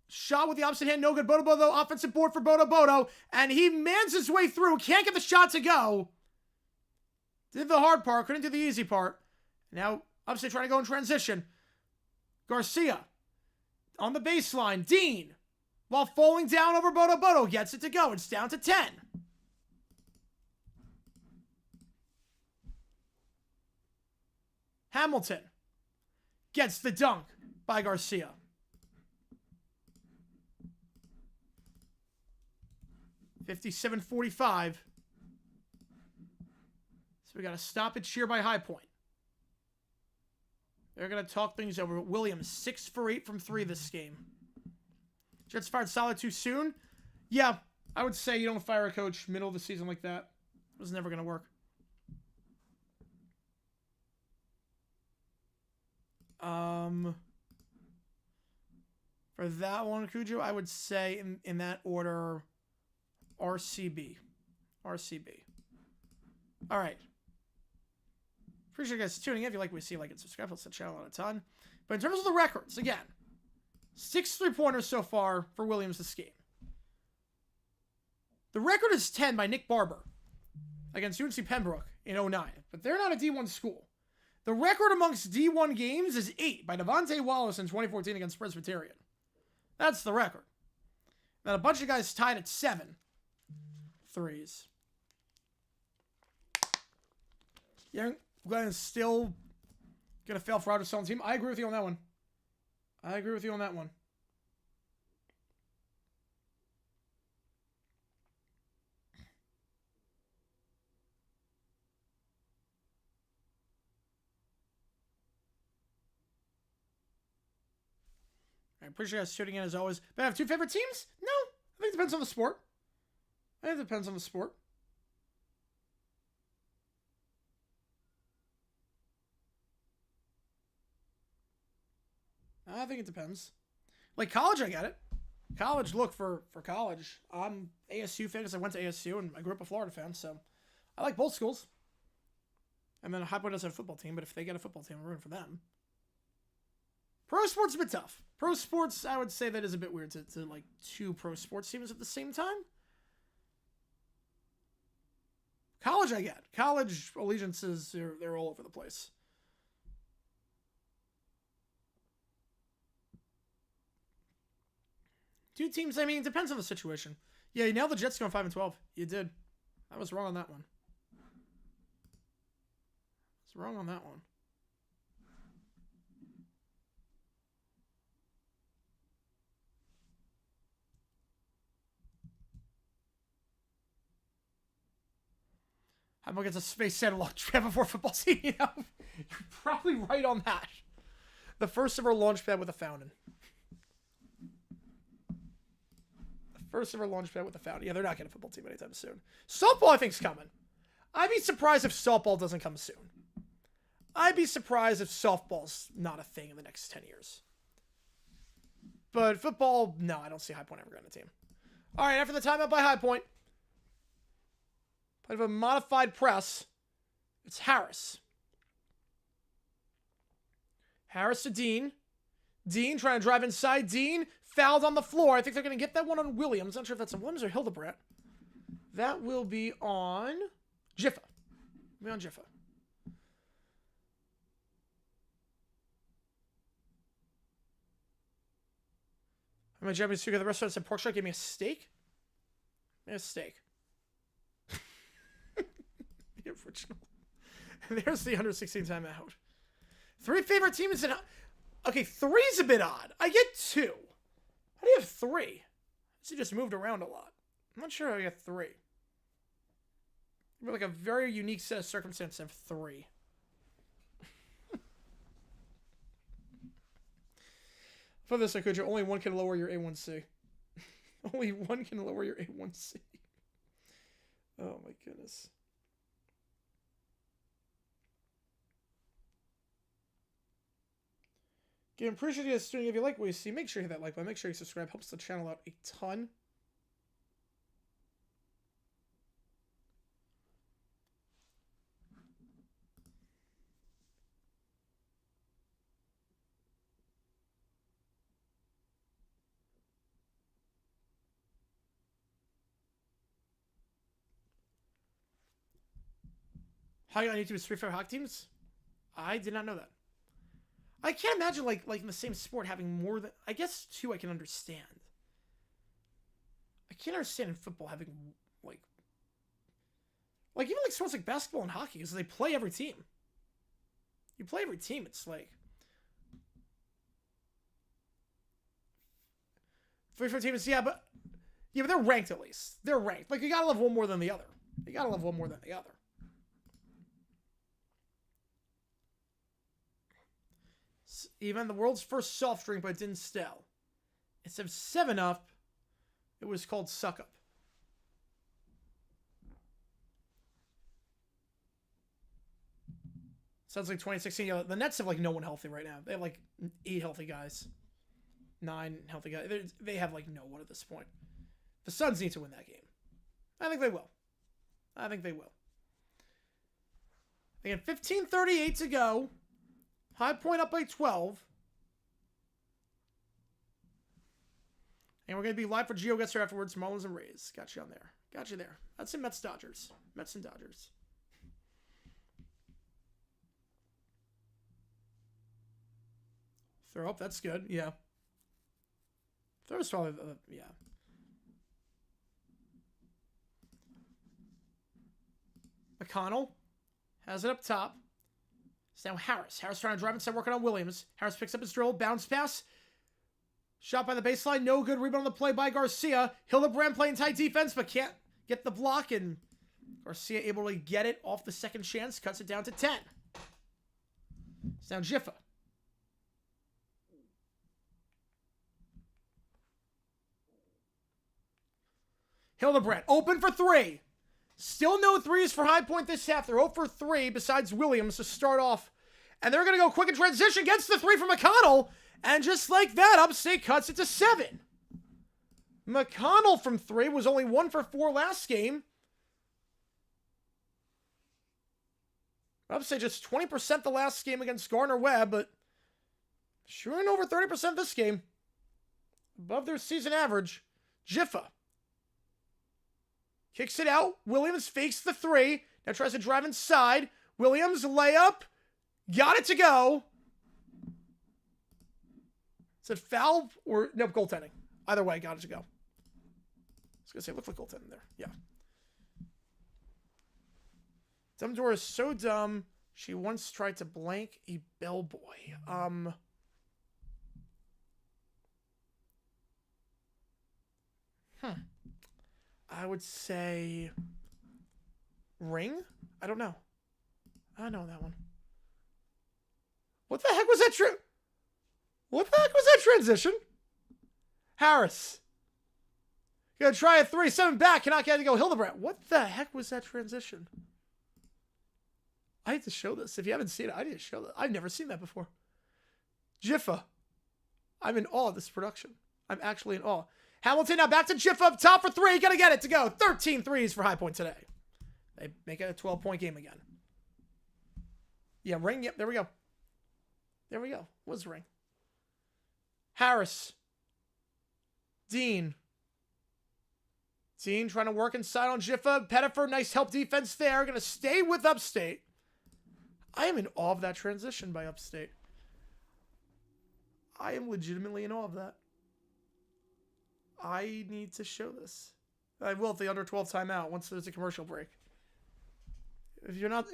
Shot with the opposite hand. No good. Boda Boda, though. Offensive board for Boda Boda. And he mans his way through. Can't get the shot to go. Did the hard part. Couldn't do the easy part. Now, Upstate trying to go in transition. Garcia. On the baseline. Dean. While falling down over Boda Boda. Gets it to go. It's down to 10. Hamilton. Gets the dunk by Garcia. $57-45. So we got a stoppage here by High Point. They're going to talk things over. Williams, 6 for 8 from 3 this game. Jets fired solid too soon. Yeah, I would say you don't fire a coach middle of the season like that. It was never going to work. For that one, Cujo, I would say in that order, RCB. RCB. All right. Appreciate you guys tuning in. If you like what we see, like and subscribe. Let's the channel out a ton. But in terms of the records, again, 6 3-pointers so far for Williams this game. The record is 10 by Nick Barber against UNC Pembroke in 09. But they're not a D1 school. The record amongst D1 games is 8 by Devontae Wallace in 2014 against Presbyterian. That's the record. Then a bunch of guys tied at 7 threes. Young Glenn is still going to fail for Roger's selling team. I agree with you on that one. I agree with you on that one. I appreciate you guys tuning in as always. But I have 2 favorite teams? No. I think it depends on the sport. I think it depends on the sport. I think it depends. Like college, I get it. College, look, for college, I'm ASU fan because I went to ASU and I grew up a Florida fan, so I like both schools. And then High Point doesn't have a football team, but if they get a football team, I'm rooting for them. Pro sports a bit tough. Pro sports, I would say that is a bit weird to like 2 pro sports teams at the same time. College, I get. College allegiances, they're all over the place. Two teams, I mean, it depends on the situation. Yeah, you nailed the Jets going 5-12. You did. I was wrong on that one. I was wrong on that one. How about gets a space set launch pad before football season? You know, you're probably right on that. The first ever launch pad with a fountain. First ever launch pad with a fountain. Yeah, they're not getting a football team anytime soon. Softball, I think, is coming. I'd be surprised if softball doesn't come soon. I'd be surprised if softball's not a thing in the next 10 years. But football, no, I don't see High Point ever getting a team. All right, after the timeout by High Point, part of a modified press, it's Harris. Harris to Dean. Dean trying to drive inside. Dean fouled on the floor. I think they're going to get that one on Williams. Not sure if that's on Williams or Hildebrandt. That will be on Jiffa. Be on Jiffa. My Japanese food at the restaurant said pork chop. Give me a steak. Give me a steak. The original. There's the under 16 timeout. 3 favorite teams in. Okay, 3's a bit odd. I get 2. How do you have 3? So you just moved around a lot. I'm not sure how you get 3. You're like a very unique set of circumstances of 3. For this, Akuja, only one can lower your A1C. Only one can lower your A1C. Oh my goodness. Again, appreciate you guys doing. If you like what you see, make sure you hit that like button. Make sure you subscribe. Helps the channel out a ton. How on YouTube is 3 favorite hockey teams? I did not know that. I can't imagine like in the same sport having more than, I guess 2 I can understand. I can't understand in football having like even like sports like basketball and hockey, because they play every team. You play every team, it's like 3 favorite teams, yeah, but they're ranked at least. They're ranked. Like, you gotta love one more than the other. You gotta love one more than the other. Even the world's first soft drink, but it didn't sell. Instead of 7-Up, it was called Suck Up. Sounds like 2016. Yeah, the Nets have like no one healthy right now. They have like 8 healthy guys, 9 healthy guys. They have like no one at this point. The Suns need to win that game. I think they will. I think they will. Again, 15:38 to go. High Point up by 12. And we're going to be live for Gio Gets here afterwards. Marlins and Rays. Got you on there. Got you there. That's in Mets Dodgers. Mets and Dodgers. Throw up. That's good. Yeah. Throw is probably, yeah. McConnell has it up top. It's now Harris. Harris trying to drive inside, working on Williams. Harris picks up his drill. Bounce pass. Shot by the baseline. No good. Rebound on the play by Garcia. Hildebrand playing tight defense, but can't get the block. And Garcia able to get it off the second chance. Cuts it down to 10. It's now Jiffa. Hildebrand open for 3. Still no threes for High Point this half. They're 0 for 3 besides Williams to start off. And they're going to go quick in transition. Gets the 3 from McConnell. And just like that, Upstate cuts it to 7. McConnell from 3 was only 1 for 4 last game. Upstate just 20% the last game against Gardner-Webb, but shooting over 30% this game. Above their season average. Jiffa. Kicks it out. Williams fakes the 3. Now tries to drive inside. Williams layup. Got it to go. Is it foul or no, goaltending? Either way, got it to go. I was going to say, it looked like goaltending there. Yeah. Dumbledore is so dumb. She once tried to blank a bellboy. I would say ring? I don't know. I know that one. What the heck was that What the heck was that transition? Harris. Gonna try a 3, 7 back. Cannot get it to go. Hildebrand. What the heck was that transition? I need to show this. If you haven't seen it, I need to show that. I've never seen that before. Jiffa. I'm in awe of this production. I'm actually in awe. Hamilton now back to Jiffa up top for 3. Gonna get it to go. 13 threes for High Point today. They make it a 12-point game again. Yeah, ring. Yep, there we go. There we go. What's the ring? Harris. Dean. Dean trying to work inside on Jiffa. Pettifer, nice help defense there. Gonna stay with Upstate. I am in awe of that transition by Upstate. I am legitimately in awe of that. I need to show this. I will at the under 12 timeout once there's a commercial break. If you don't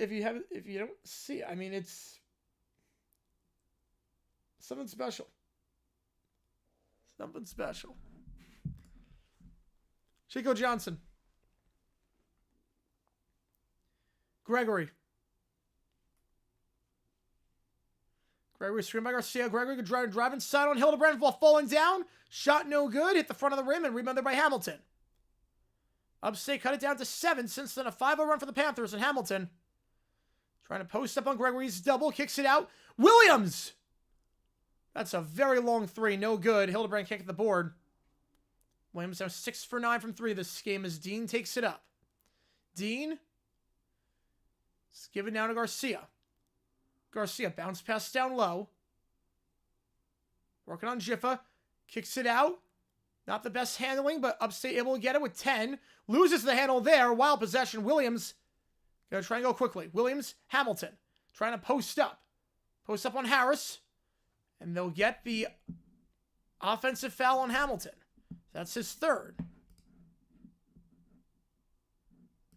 see it, I mean, it's something special. Something special. Chico Johnson. Gregory. Gregory screened by Garcia. Gregory could drive inside on Hildebrand while falling down. Shot no good. Hit the front of the rim and rebounded by Hamilton. Upstate cut it down to 7. Since then, a 5-0 run for the Panthers, and Hamilton trying to post up on Gregory's double. Kicks it out. Williams! That's a very long 3. No good. Hildebrand can't get the board. Williams now 6 for 9 from 3 this game as Dean takes it up. Dean. Let's give it down to Garcia. Garcia bounce pass down low. Working on Jiffa. Kicks it out. Not the best handling, but Upstate able to get it with 10. Loses the handle there. Wild possession. Williams. Gonna try and go quickly. Williams, Hamilton. Trying to post up. Post up on Harris. And they'll get the offensive foul on Hamilton. That's his 3rd.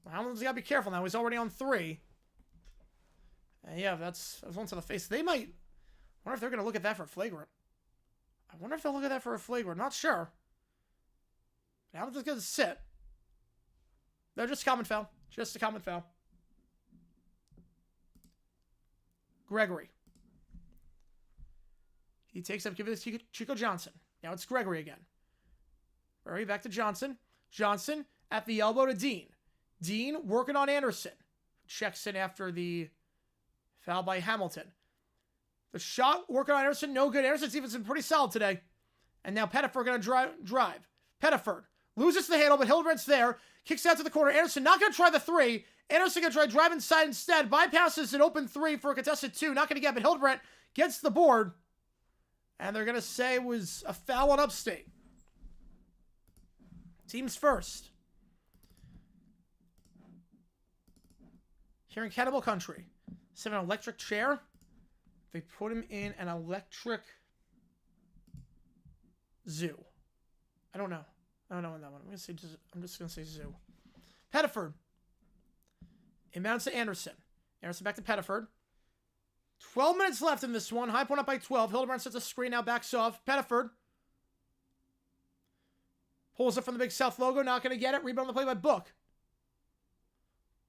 Well, Hamilton's got to be careful now. He's already on 3. And yeah, that's one to the face. They might... I wonder if they're going to look at that for a flagrant. I wonder if they'll look at that for a flagrant. Not sure. Hamilton's going to sit. No, just a common foul. Just a common foul. Gregory. He takes up, give it to Chico Johnson. Now it's Gregory again. Gregory back to Johnson. Johnson at the elbow to Dean. Dean working on Anderson. Checks in after the foul by Hamilton. The shot working on Anderson, no good. Anderson's defense has been pretty solid today. And now Pettiford going to drive. Pettiford loses the handle, but Hildebrandt's there. Kicks out to the corner. Anderson not going to try the 3. Anderson going to try to drive inside instead. Bypasses an open 3 for a contested 2. Not going to get, but Hildebrandt gets the board. And they're going to say it was a foul on Upstate. Teams first. Here in Cannibal Country. Instead of an electric chair, they put him in an electric zoo. I don't know. I don't know on that one. I'm just going to say zoo. Pettiford. Inbounds to Anderson. Anderson back to Pettiford. 12 minutes left in this one. High Point up by 12. Hildebrand sets a screen, now backs off. Pettiford pulls up from the Big South logo. Not going to get it. Rebound on the play by Book.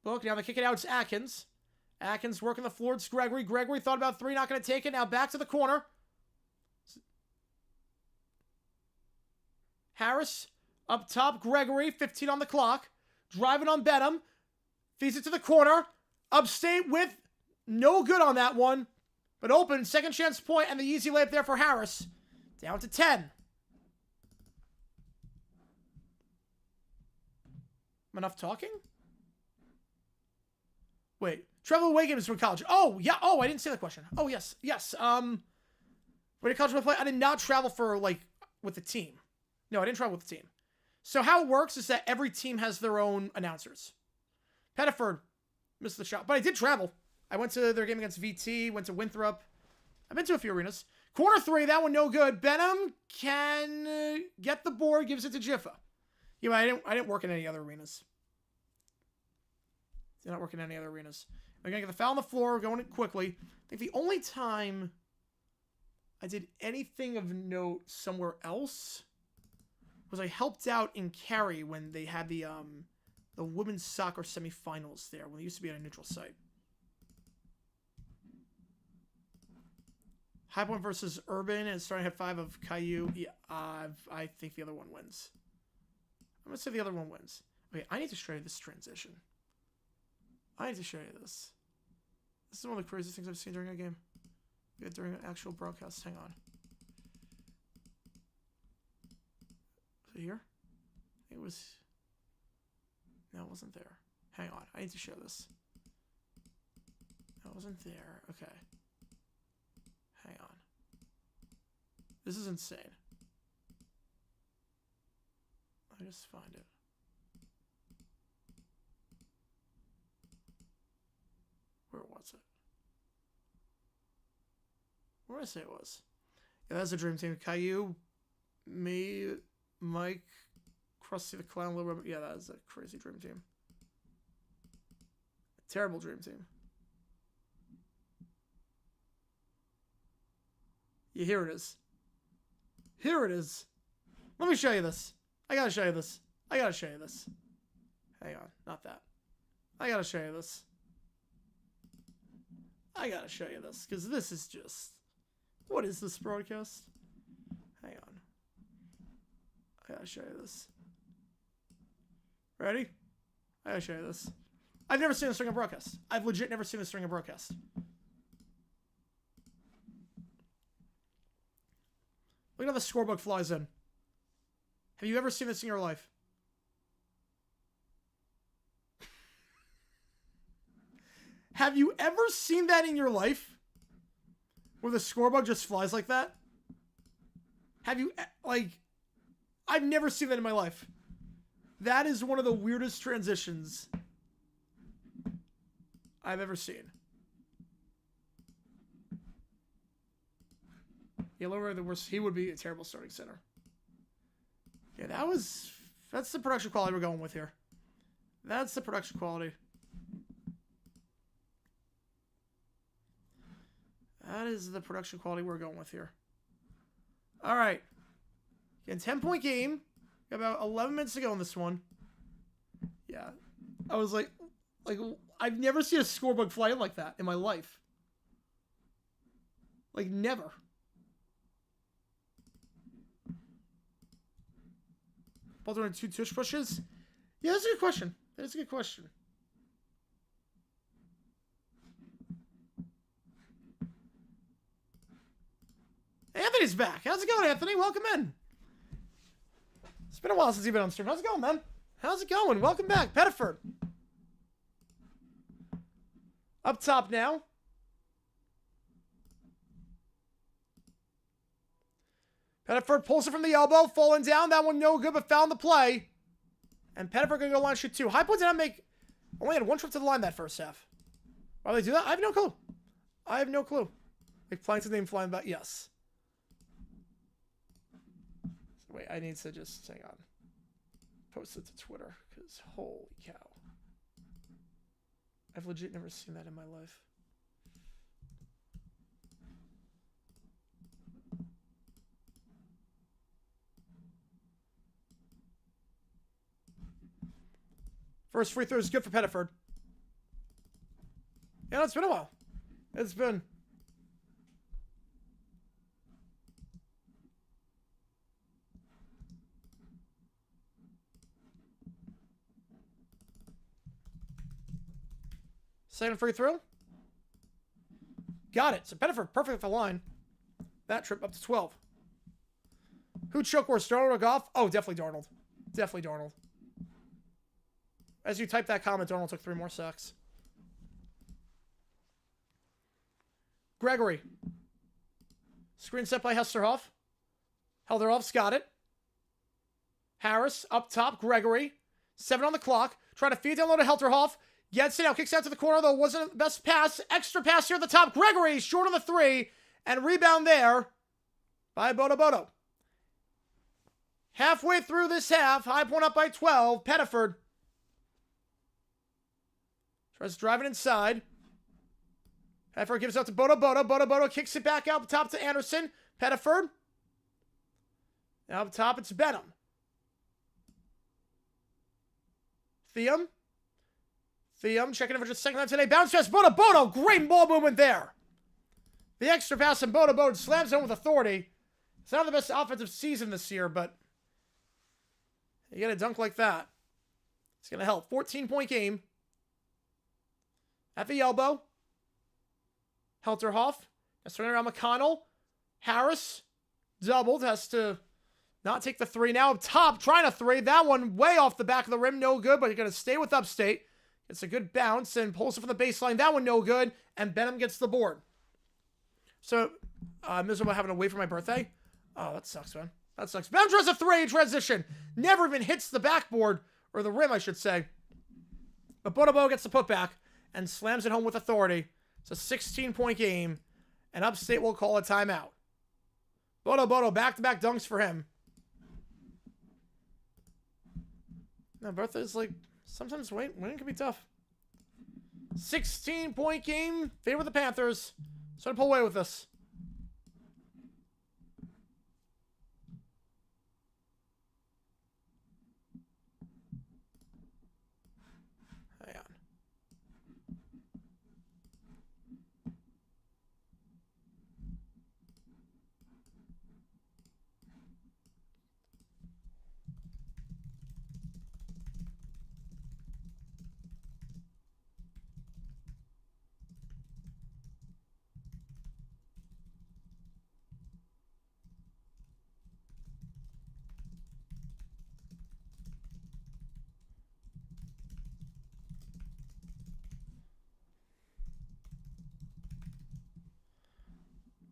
Book, now they kick it out. It's Atkins. Atkins working the floor. It's Gregory. Gregory thought about 3. Not going to take it. Now back to the corner. Harris up top. Gregory. 15 on the clock. Driving on Benham. Feeds it to the corner. Upstate with... no good on that one, but open. Second chance point and the easy layup there for Harris. Down to 10. Enough talking? Wait. Travel away games from college. Oh, yeah. Oh, I didn't see that question. Oh, yes. Yes. Where did college play? I did not travel for, like, with the team. No, I didn't travel with the team. So how it works is that every team has their own announcers. Pettiford missed the shot, but I did travel. I went to their game against VT, went to Winthrop. I've been to a few arenas. Corner 3, that one no good. Benham can get the board, gives it to Jiffa. Yeah, I didn't work in any other arenas. Did not work in any other arenas. We're going to get the foul on the floor, going quickly. I think the only time I did anything of note somewhere else was I helped out in Cary when they had the women's soccer semifinals there, when they used to be at a neutral site. High Point versus Urban, and starting at 5 of Caillou. Yeah, I think the other one wins. I'm going to say the other one wins. Okay, I need to show you this transition. I need to show you this. This is one of the craziest things I've seen during a game. Yeah, during an actual broadcast. Hang on. Was it here? It was... No, it wasn't there. Hang on. I need to show this. No, it wasn't there. Okay. Hang on. This is insane. Let me just find it. Where was it? Where did I say it was? Yeah, that's a dream team. Caillou, me, Mike, Krusty the Clown, Little Robert. Yeah, that is a crazy dream team. A terrible dream team. Yeah, here it is. Here it is. Let me show you this. I gotta show you this. I gotta show you this. Hang on, not that. I gotta show you this. I gotta show you this, because this is just... What is this broadcast? Hang on. I gotta show you this. Ready? I gotta show you this. I've never seen this during a broadcast. I've legit never seen this during a broadcast. Look at how the scorebook flies in. Have you ever seen this in your life? Have you ever seen that in your life? Where the scorebook just flies like that? Have you, like, I've never seen that in my life. That is one of the weirdest transitions I've ever seen. Yeah, lower the worst. He would be a terrible starting center. Yeah, that's the production quality we're going with here. That's the production quality. That is the production quality we're going with here. All right. Again, 10-point game. Got about 11 minutes to go in this one. Yeah. I was like, I've never seen a scorebook fly in like that in my life. Like, never. Ball doing 2 tush pushes? Yeah, that's a good question. That's a good question. Anthony's back. How's it going, Anthony? Welcome in. It's been a while since you've been on stream. How's it going, man? How's it going? Welcome back. Pettiford. Up top now. Pettiford pulls it from the elbow. Falling down. That one no good, but found the play. And Pettiford going to go line shoot 2. High Point did not make... Only had 1 trip to the line that first half. Why do they do that? I have no clue. I have no clue. Like, flying to the name, flying back. Yes. Wait, I need to just, hang on. Post it to Twitter, because holy cow. I've legit never seen that in my life. First free throw is good for Pettiford. Yeah, it's been a while. It's been... Second free throw. Got it. So Pettiford, perfect at the line. That trip up to 12. Who choke worse, Darnold or Goff? Oh, definitely Darnold. Definitely Darnold. As you type that comment, Darnold took 3 more sacks. Gregory. Screen set by Hesterhoff. Helderhoff's got it. Harris up top. Gregory. 7 on the clock. Trying to feed down low to Helterhoff. Gets it out. Kicks out to the corner, though. Wasn't the best pass. Extra pass here at the top. Gregory short on the 3. And rebound there by Bodo. Halfway through this half. High Point up by 12. Pettiford. Tries to drive it inside. Pettiford gives it out to Bodo. Bodo kicks it back out top to Anderson. Pettiford. Now up top, it's Benham. Theum checking in for just a second time today. Bounce pass. Bodo. Great ball movement there. The extra pass and Bodo slams it with authority. It's not the best offensive season this year, but you get a dunk like that. It's going to help. 14-point game. At the elbow. Helterhoff. That's turning around McConnell. Harris. Doubled. Has to not take the 3. Now up top. Trying a 3. That one way off the back of the rim. No good, but you're going to stay with Upstate. It's a good bounce and pulls it from the baseline. That one no good. And Benham gets the board. So, miserable having to wait for my birthday. Oh, that sucks, man. That sucks. Benham tries a 3 transition. Never even hits the backboard. Or the rim, I should say. But Bodo gets the putback. And slams it home with authority. It's a 16-point game. And Upstate will call a timeout. Bodo, back-to-back dunks for him. Now, birthday's like... Sometimes winning can be tough. 16-point game. Favor the Panthers. So to pull away with this. Hang on.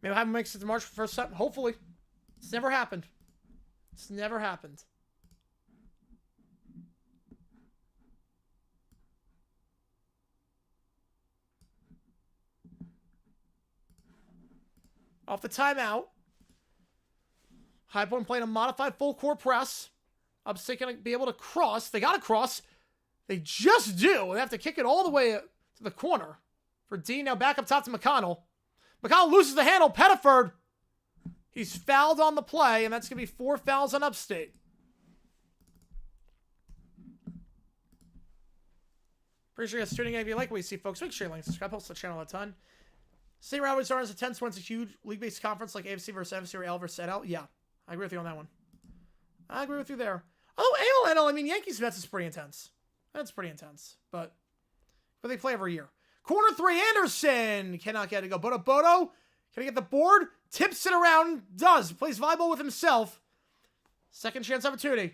Maybe High Point makes it to March for the first time. Hopefully. It's never happened. It's never happened. Off the timeout. High Point playing a modified full court press. Upstate going to be able to cross. They got to cross. They just do. They have to kick it all the way to the corner for Dean. Now back up top to McConnell. McConnell loses the handle. Pettiford. He's fouled on the play, and that's going to be 4 fouls on Upstate. Pretty sure you guys tuning in. If you like what you see, folks, make sure you like, subscribe, post the channel a ton. St. Robert's Stars attends wins a huge league-based conference like AFC versus NFC or L versus NL. Yeah, I agree with you on that one. I agree with you there. Oh, AL, NL, I mean, Yankees Mets is pretty intense. That's pretty intense, but they play every year. Corner 3, Anderson cannot get it to go. Bodo, can he get the board? Tips it around, does. Plays volleyball with himself. Second chance opportunity.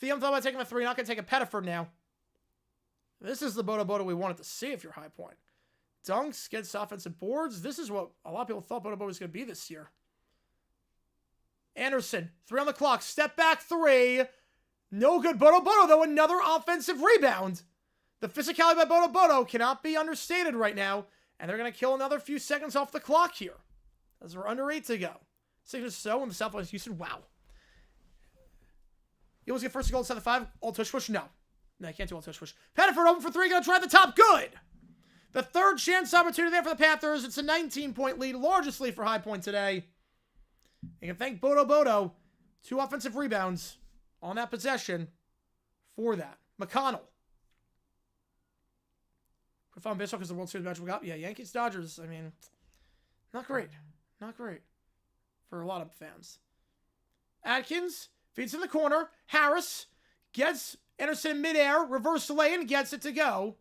Theum thought about taking the 3, not going to take a Pettiford now. This is the Bodo we wanted to see if you're High Point. Dunks, gets offensive boards. This is what a lot of people thought Bodo was going to be this year. Anderson, 3 on the clock. Step back 3. No good. Bodo, though, another offensive rebound. The physicality by Bodo cannot be understated right now. And they're going to kill another few seconds off the clock here. As we're under 8 to go. 6 so in the Southwest Houston. Wow. You always get first goal inside the 5. All tush push? No. No, I can't do all tush push. Pettiford open for 3. Going to try the top. Good. The third chance opportunity there for the Panthers. It's a 19-point lead. Largest lead for High Point today. You can thank Bodo. 2 offensive rebounds on that possession for that. McConnell. Put on baseball because the World Series match we got. Yeah, Yankees, Dodgers. I mean, not great. Not great for a lot of fans. Atkins feeds in the corner. Harris gets Anderson in midair. Reverse lane. Gets it to go.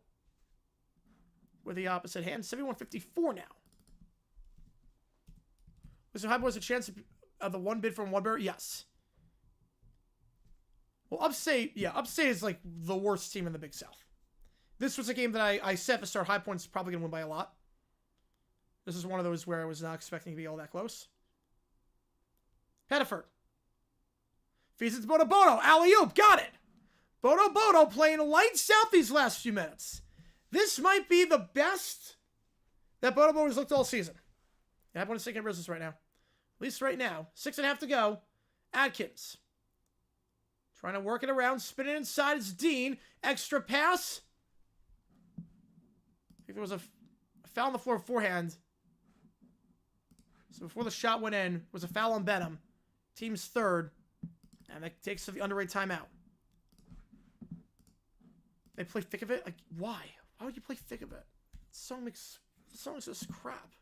With the opposite hand. 71-54 now. Was there High Boys a chance of the one bid from one bear? Yes. Well, Upstate is like the worst team in the Big South. This was a game that I said at the start. High Point's probably going to win by a lot. This is one of those where I was not expecting to be all that close. Pettiford. Feeds it to Bodo. Alley-oop. Got it. Bodo playing lights out these last few minutes. This might be the best that Bodo has looked all season. Yeah, I want to stick in business right now. At least right now. 6.5 to go. Atkins. Trying to work it around. Spinning inside. It's Dean. Extra pass. I think there was a foul on the floor beforehand. So before the shot went in, was a foul on Benham. Team's third. And that takes to the underrated timeout. They play thick of it? Like, why? Why would you play thick of it? The song is just crap.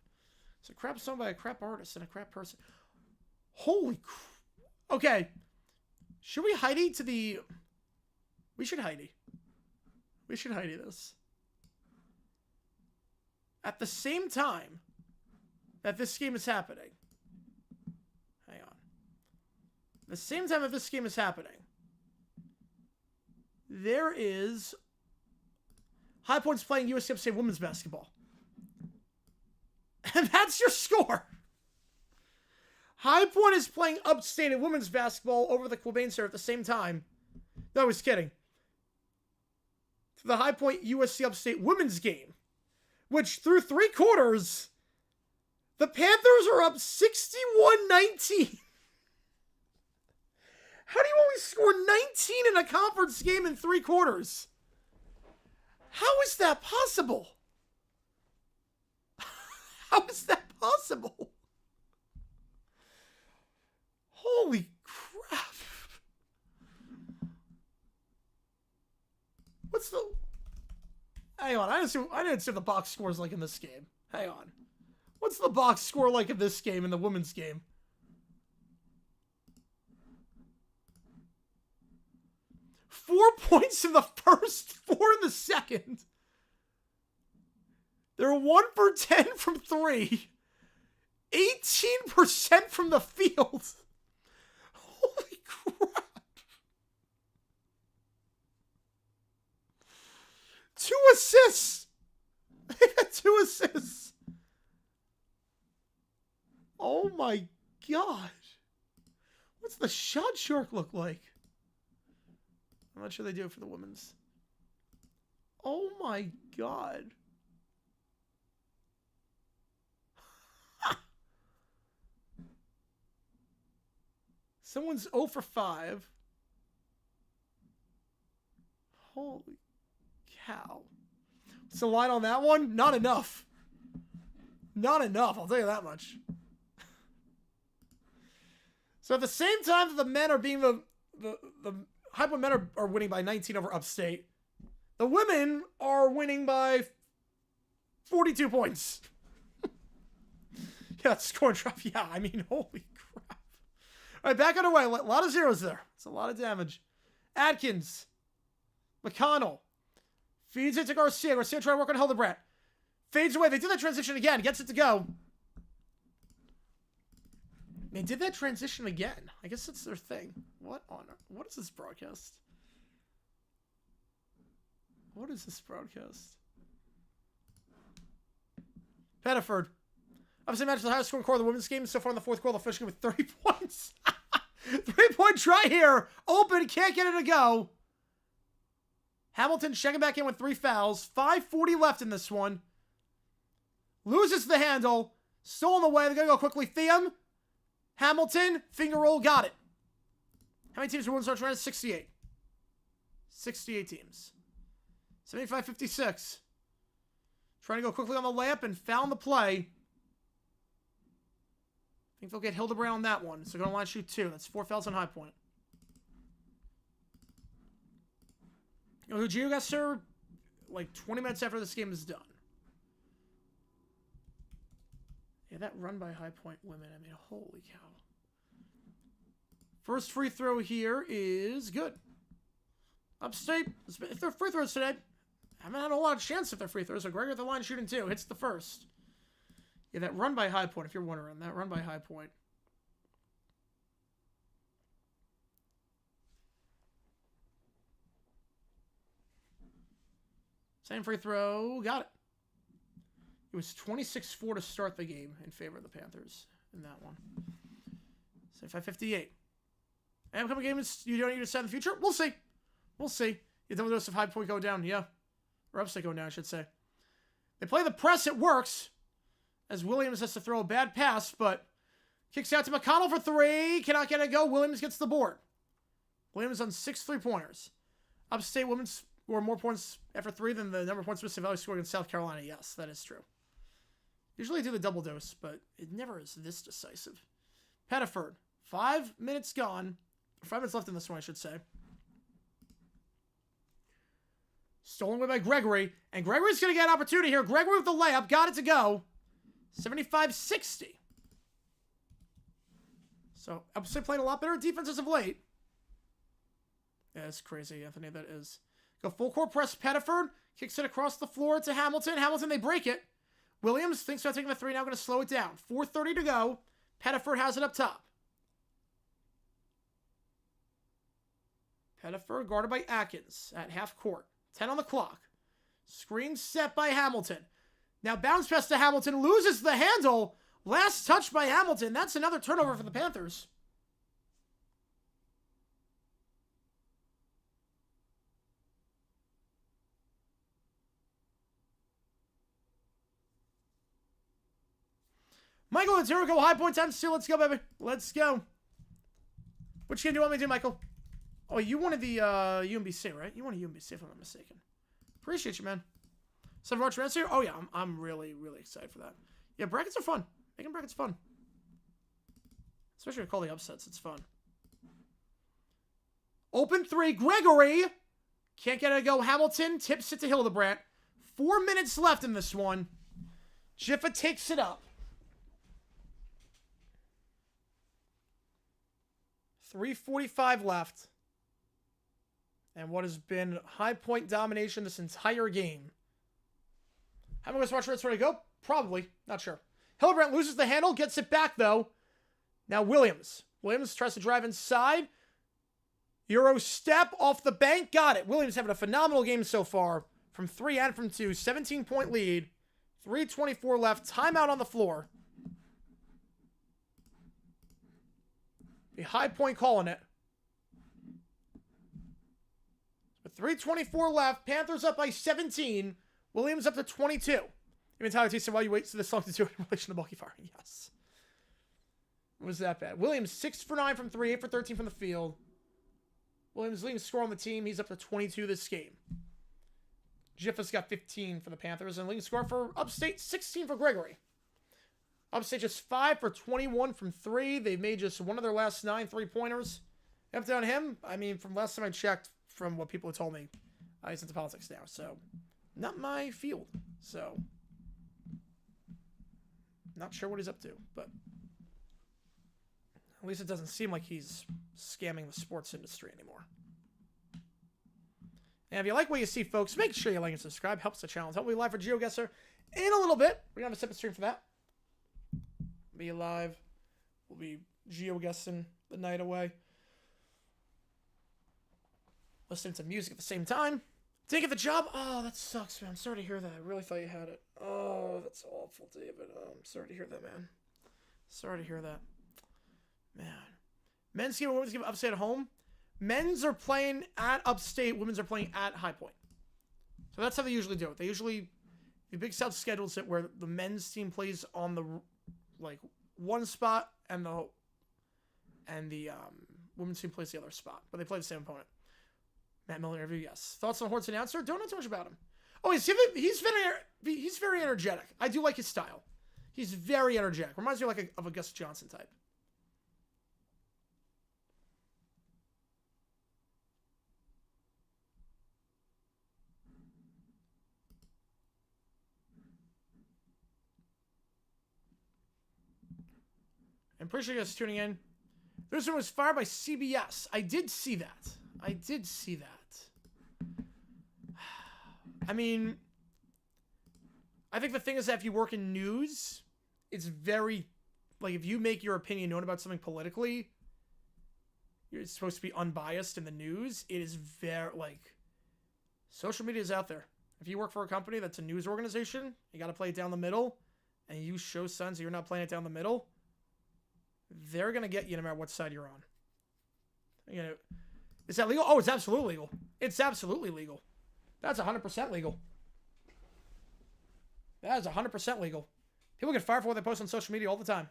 It's a crap song by a crap artist and a crap person. Holy crap. Okay. Should we Heidi to the... We should Heidi. We should Heidi this. At the same time that this game is happening. Hang on. At the same time that this game is happening. There is... High Point's playing USC Upstate women's basketball. And that's your score. High Point is playing Upstate in women's basketball over the Quabain Center at the same time. No, I was kidding. The High Point USC Upstate women's game, which through 3 quarters, the Panthers are up 61-19. How do you only score 19 in a conference game in 3 quarters? How is that possible? How is that possible? Holy crap. What's the... Hang on, I didn't see what the box score is like in this game. Hang on. What's the box score like in this game, in the women's game? Four points in the first, 4 in the second. They're 1 for 10 from 3. 18% from the field. Holy crap. 2 assists. They got 2 assists. Oh my god. What's the shot shark look like? I'm not sure they do it for the women's. Oh my god. Someone's 0 for 5. Holy cow. What's the line on that one? Not enough. Not enough, I'll tell you that much. So at the same time that the men are being the high point men are winning by 19 over Upstate, the women are winning by 42 points. Yeah, score drop. Yeah, I mean, holy crap. All right, back underway. A lot of zeros there. It's a lot of damage. Atkins. McConnell. Feeds it to Garcia. Garcia trying to work on Hildebrandt. Fades away. They do that transition again. Gets it to go. They did that transition again. I guess that's their thing. What is this broadcast? What is this broadcast? Pettiford. Upstate match the highest scoring core of the women's game so far in the fourth quarter. They'll finish with 30 points. 3-point try here. Open. Can't get it to go. Hamilton checking back in with 3 fouls. 5:40 left in this one. Loses the handle. Stolen away. They're going to go quickly. Thiem. Hamilton. Finger roll. Got it. How many teams are women's trying? 68. 68 teams. 75-56. Trying to go quickly on the layup and found the play. I think they'll get Hildebrandt on that one. So going to line shoot 2. That's 4 fouls on high point. Gio got served like 20 minutes after this game is done. Yeah, that run by high point women. I mean, holy cow. First free throw here is good. Upstate, if they're free throws today, haven't had a lot of chance if they're free throws. So Gregor at the line shooting 2. Hits the first. Yeah, that run by high point, if you're wondering. That run by high point. Same free throw. Got it. It was 26-4 to start the game in favor of the Panthers in that one. 75-58. And coming games you don't need to set in the future? We'll see. We'll see. You double dose of high point go down. Yeah. Or Upstate go down, I should say. They play the press. It works. As Williams has to throw a bad pass, but kicks out to McConnell for 3. Cannot get it go. Williams gets the board. Williams on 6 3-pointers. Upstate women score more points after 3 than the number of points Mississippi Valley scored against South Carolina. Yes, that is true. Usually do the double dose, but it never is this decisive. Pettiford. 5 minutes gone. 5 minutes left in this one, I should say. Stolen away by Gregory. And Gregory's going to get an opportunity here. Gregory with the layup. Got it to go. 75-60. So, Upstate playing a lot better defense as of late. Yeah, that's crazy, Anthony. That is. Go full court press. Pettiford kicks it across the floor to Hamilton. Hamilton, they break it. Williams thinks about taking the 3. Now going to slow it down. 4:30 to go. Pettiford has it up top. Pettiford guarded by Atkins at half court. 10 on the clock. Screen set by Hamilton. Now bounce pass to Hamilton. Loses the handle. Last touch by Hamilton. That's another turnover for the Panthers. Michael, it's here we go. High point time still. Let's go, baby. Let's go. Which game do you want me to do, Michael? Oh, you wanted the UMBC, right? You wanted UMBC, if I'm not mistaken. Appreciate you, man. 7 March Rants here? Oh, yeah. I'm really, really excited for that. Yeah, brackets are fun. Making brackets fun. Especially when you call the upsets. It's fun. Open 3. Gregory. Can't get it to go. Hamilton tips it to Hildebrandt. 4 minutes left in this one. Jiffa takes it up. 3:45 left. And what has been high point domination this entire game. How many watch rates ready to go? Probably. Not sure. Hildebrandt loses the handle. Gets it back, though. Now Williams. Williams tries to drive inside. Euro step off the bank. Got it. Williams having a phenomenal game so far. From 3 and from 2. 17-point lead. 3:24 left. Timeout on the floor. The High Point calling it. With 3:24 left, Panthers up by 17. Williams up to 22. Even Tyler T said, while you wait for this song to do it in relation to bulky firing. Yes. Was that bad? Williams 6 for 9 from 3, 8 for 13 from the field. Williams leading score on the team. He's up to 22 this game. Jiffus got 15 for the Panthers, and leading score for Upstate 16 for Gregory. Upstate just 5 for 21 from 3. They've made just one of their last 9 3-pointers. Empty on him. I mean, from last time I checked, from what people have told me, he's into politics now, so not my field. So not sure what he's up to, but at least it doesn't seem like he's scamming the sports industry anymore. And if you like what you see, folks, make sure you like and subscribe. Helps the channel. Help me live for GeoGuessr in a little bit. We're going to have a separate stream for that. Be live. We'll be GeoGuessing the night away. Listening to music at the same time. Didn't get the job? Oh, that sucks, man. I'm sorry to hear that. I really thought you had it. Oh, that's awful, David. Oh, I'm sorry to hear that, man. Sorry to hear that. Man. Men's game and women's game Upstate at home. Men's are playing at Upstate. Women's are playing at High Point. So that's how they usually do it. They usually, the Big South schedules it where the men's team plays on the, like, one spot and the women's team plays the other spot. But they play the same opponent. Matt Miller interview, yes. Thoughts on Hort's announcer? Don't know too much about him. Oh, he's very energetic. I do like his style. He's very energetic. Reminds me of a Gus Johnson type. I'm pretty sure you guys are tuning in. This one was fired by CBS. I did see that. I mean, I think the thing is that if you work in news, it's very, like, if you make your opinion known about something politically, you're supposed to be unbiased in the news. It is very, like, social media is out there. If you work for a company that's a news organization, you got to play it down the middle, and you show signs that you're not playing it down the middle, they're going to get you no matter what side you're on. You know, is that legal? Oh, it's absolutely legal. It's absolutely legal. That's 100% legal. That is 100% legal. People get fired for what they post on social media all the time.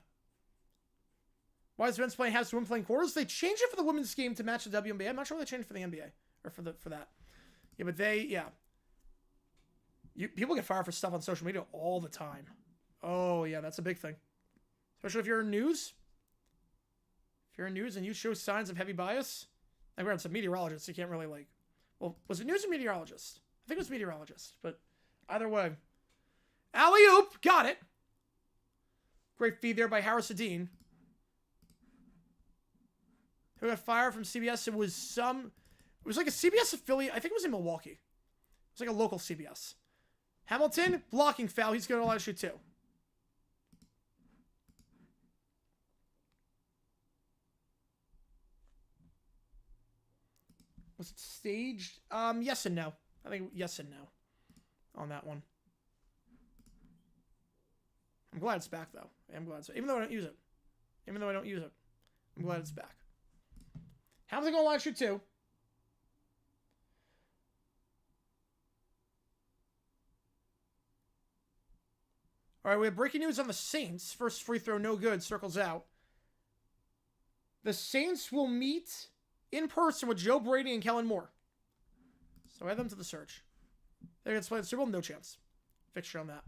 Why is the men's playing halves to women playing quarters? They changed it for the women's game to match the WNBA. I'm not sure they changed it for the NBA or for that. Yeah, but people get fired for stuff on social media all the time. Oh yeah, that's a big thing. Especially if you're in news. If you're in news and you show signs of heavy bias, like we're some meteorologists, you can't really like. Well, was it news or meteorologist? I think it was meteorologist, but either way. Alley-oop! Got it! Great feed there by Harris Dean. Who got fired from CBS? It was like a CBS affiliate. I think it was in Milwaukee. It was like a local CBS. Hamilton, blocking foul. He's going to allow to shoot 2. Was it staged? Yes and no. I think yes and no on that one. I'm glad it's back, though. I'm glad it's, even though I don't use it. I'm glad it's back. Hamilton going to line shoot 2. All right, we have breaking news on the Saints. First free throw, no good. Circles out. The Saints will meet in person with Joe Brady and Kellen Moore. So add them to the search. They're going to play the Super Bowl? No chance. Fixture on that.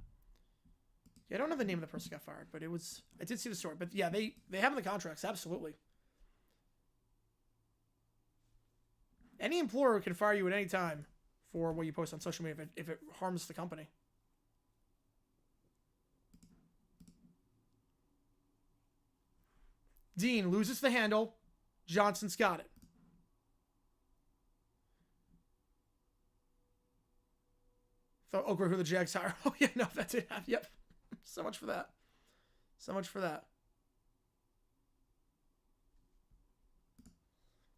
Yeah, I don't know the name of the person who got fired, but I did see the story. But yeah, they have in the contracts, absolutely. Any employer can fire you at any time for what you post on social media if it harms the company. Dean loses the handle. Johnson's got it. Oh, great, who the Jags hire. Oh, yeah, no, that did happen. Yep. So much for that.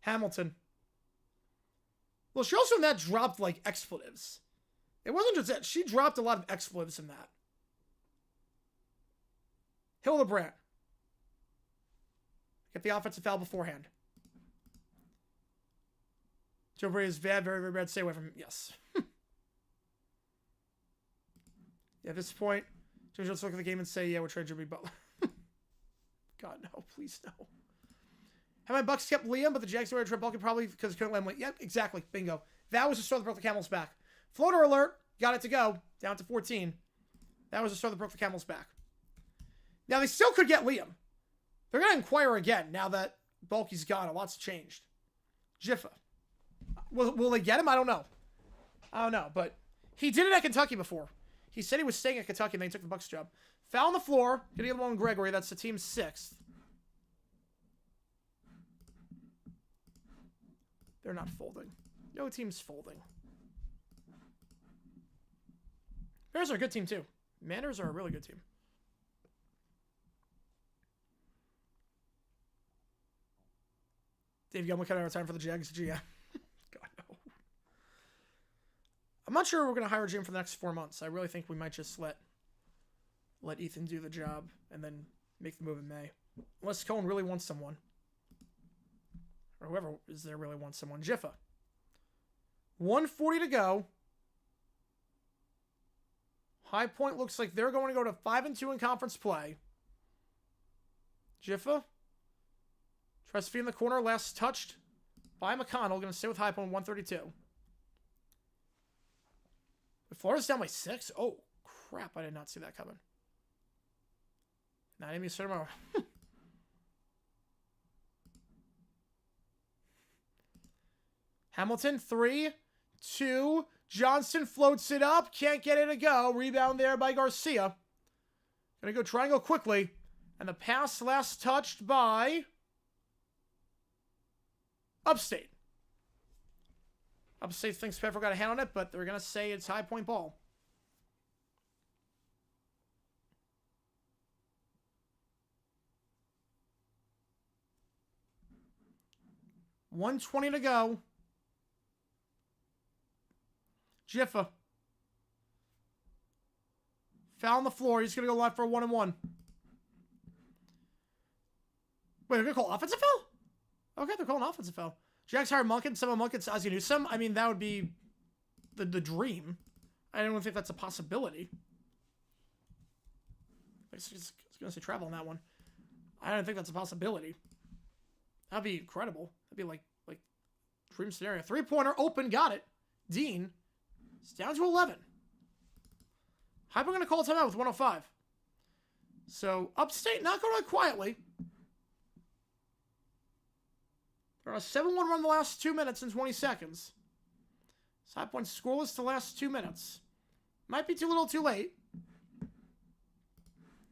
Hamilton. Well, she also in that dropped, like, expletives. It wasn't just that. She dropped a lot of expletives in that. Hildebrandt. Get the offensive foul beforehand. Joe Brady is bad, very, very bad. Stay away from him. Yes. Yeah, at this point, Jimmy Jones look at the game and say, yeah, we're trading Jimmy Butler. God, no. Please, no. Have my Bucks kept Liam, but the Jags were Trent Bulky probably because couldn't let him win. Yep, exactly. Bingo. That was the straw that broke the camel's back. Floater alert. Got it to go. Down to 14. That was the straw that broke the camel's back. Now, they still could get Liam. They're going to inquire again now that Bulky's gone. A lot's changed. Jiffa. Will they get him? I don't know. But he did it at Kentucky before. He said he was staying at Kentucky and then he took the Bucks job. Foul on the floor. Getting the one on Gregory. That's the team's 6th. They're not folding. No team's folding. Bears are a good team too. Manders are a really good team. Dave Gilman cut out of time for the Jags GM. God, no. I'm not sure we're going to hire a GM for the next 4 months. I really think we might just let Ethan do the job and then make the move in May. Unless Cohen really wants someone. Or whoever is there really wants someone. Jiffa. 1:40 to go. High Point looks like they're going to go to 5-2 in conference play. Jiffa. Tries to feed in the corner. Last touched by McConnell. Going to stay with High Point 132. Florida's down by 6. Oh, crap. I did not see that coming. Not even Cinema. Hamilton, 3, 2. Johnston floats it up. Can't get it to go. Rebound there by Garcia. Gonna go triangle quickly. And the pass last touched by Upstate. Upstate thinks Pfeffer got a hand on it, but they're gonna say it's High Point ball. $1:20 to go. Jiffa. Foul on the floor. He's going to go left for a 1-and-1. Wait, they're going to call offensive foul? Okay, they're calling offensive foul. Jags hire Munkin, some of Munkin's Ozzie Newsome. I mean, that would be the dream. I don't think that's a possibility. I was going to say travel on that one. I don't think that's a possibility. That'd be incredible. That'd be like dream scenario. 3-pointer, open, got it. Dean. It's down to 11. Hyper going to call a timeout with 1:05. So, Upstate not going to quietly. They're on a 7-1 run the last 2 minutes and 20 seconds. So, High Point scoreless the last 2 minutes. Might be too little too late.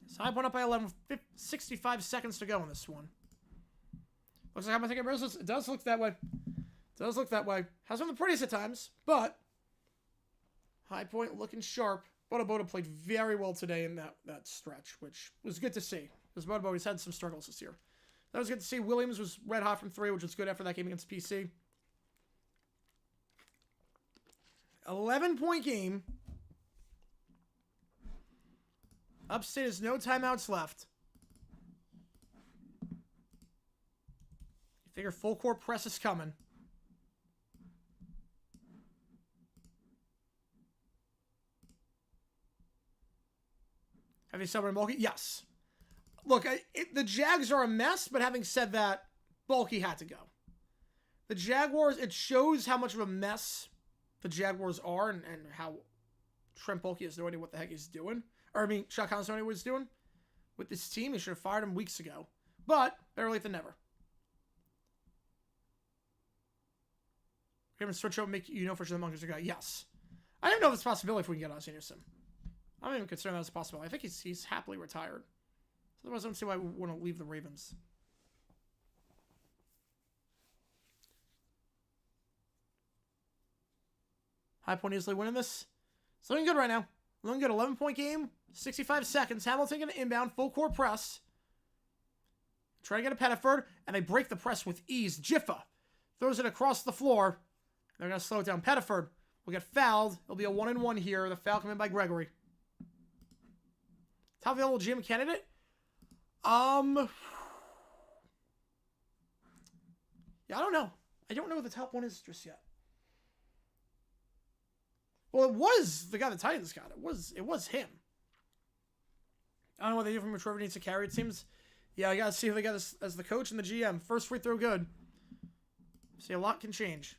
So, High Point up by 11 with 65 seconds to go in this one. Looks like I'm thinking it does look that way. It does look that way. Has been the prettiest at times, but High Point looking sharp. Boda played very well today in that stretch, which was good to see. Because Boda's had some struggles this year. That was good to see. Williams was red hot from 3, which was good after that game against PC. 11-point game. Upstate has no timeouts left. You figure full court press is coming. Have they summoned Bulky? Yes. Look, the Jags are a mess, but having said that, Bulky had to go. The Jaguars, it shows how much of a mess the Jaguars are and how Trent Bulky has no idea what the heck he's doing. Or, I mean, Chuck Collins has no idea what he's doing with this team. He should have fired him weeks ago. But, better late than never. We're going to switch over and make for sure the Monkeys are going. Yes. I don't know if it's a possibility if we can get Ozzie Newsome. I'm not even concerned that it's a possibility. I think he's happily retired. So otherwise, I don't see why we want to leave the Ravens. High Point easily winning this. It's looking good right now. Looking good. 11-point game. 65 seconds. Hamilton going to inbound. Full court press. Try to get a Pettiford. And they break the press with ease. Jiffa throws it across the floor. They're going to slow it down. Pettiford will get fouled. It'll be a 1-and-1 here. The foul coming by Gregory. Top available GM candidate? Yeah, I don't know. I don't know what the top one is just yet. Well, it was the guy the Titans got. It was him. I don't know what they do from Trevor needs to carry. It seems, yeah, I got to see who they got as the coach and the GM. First free throw, good. See, a lot can change.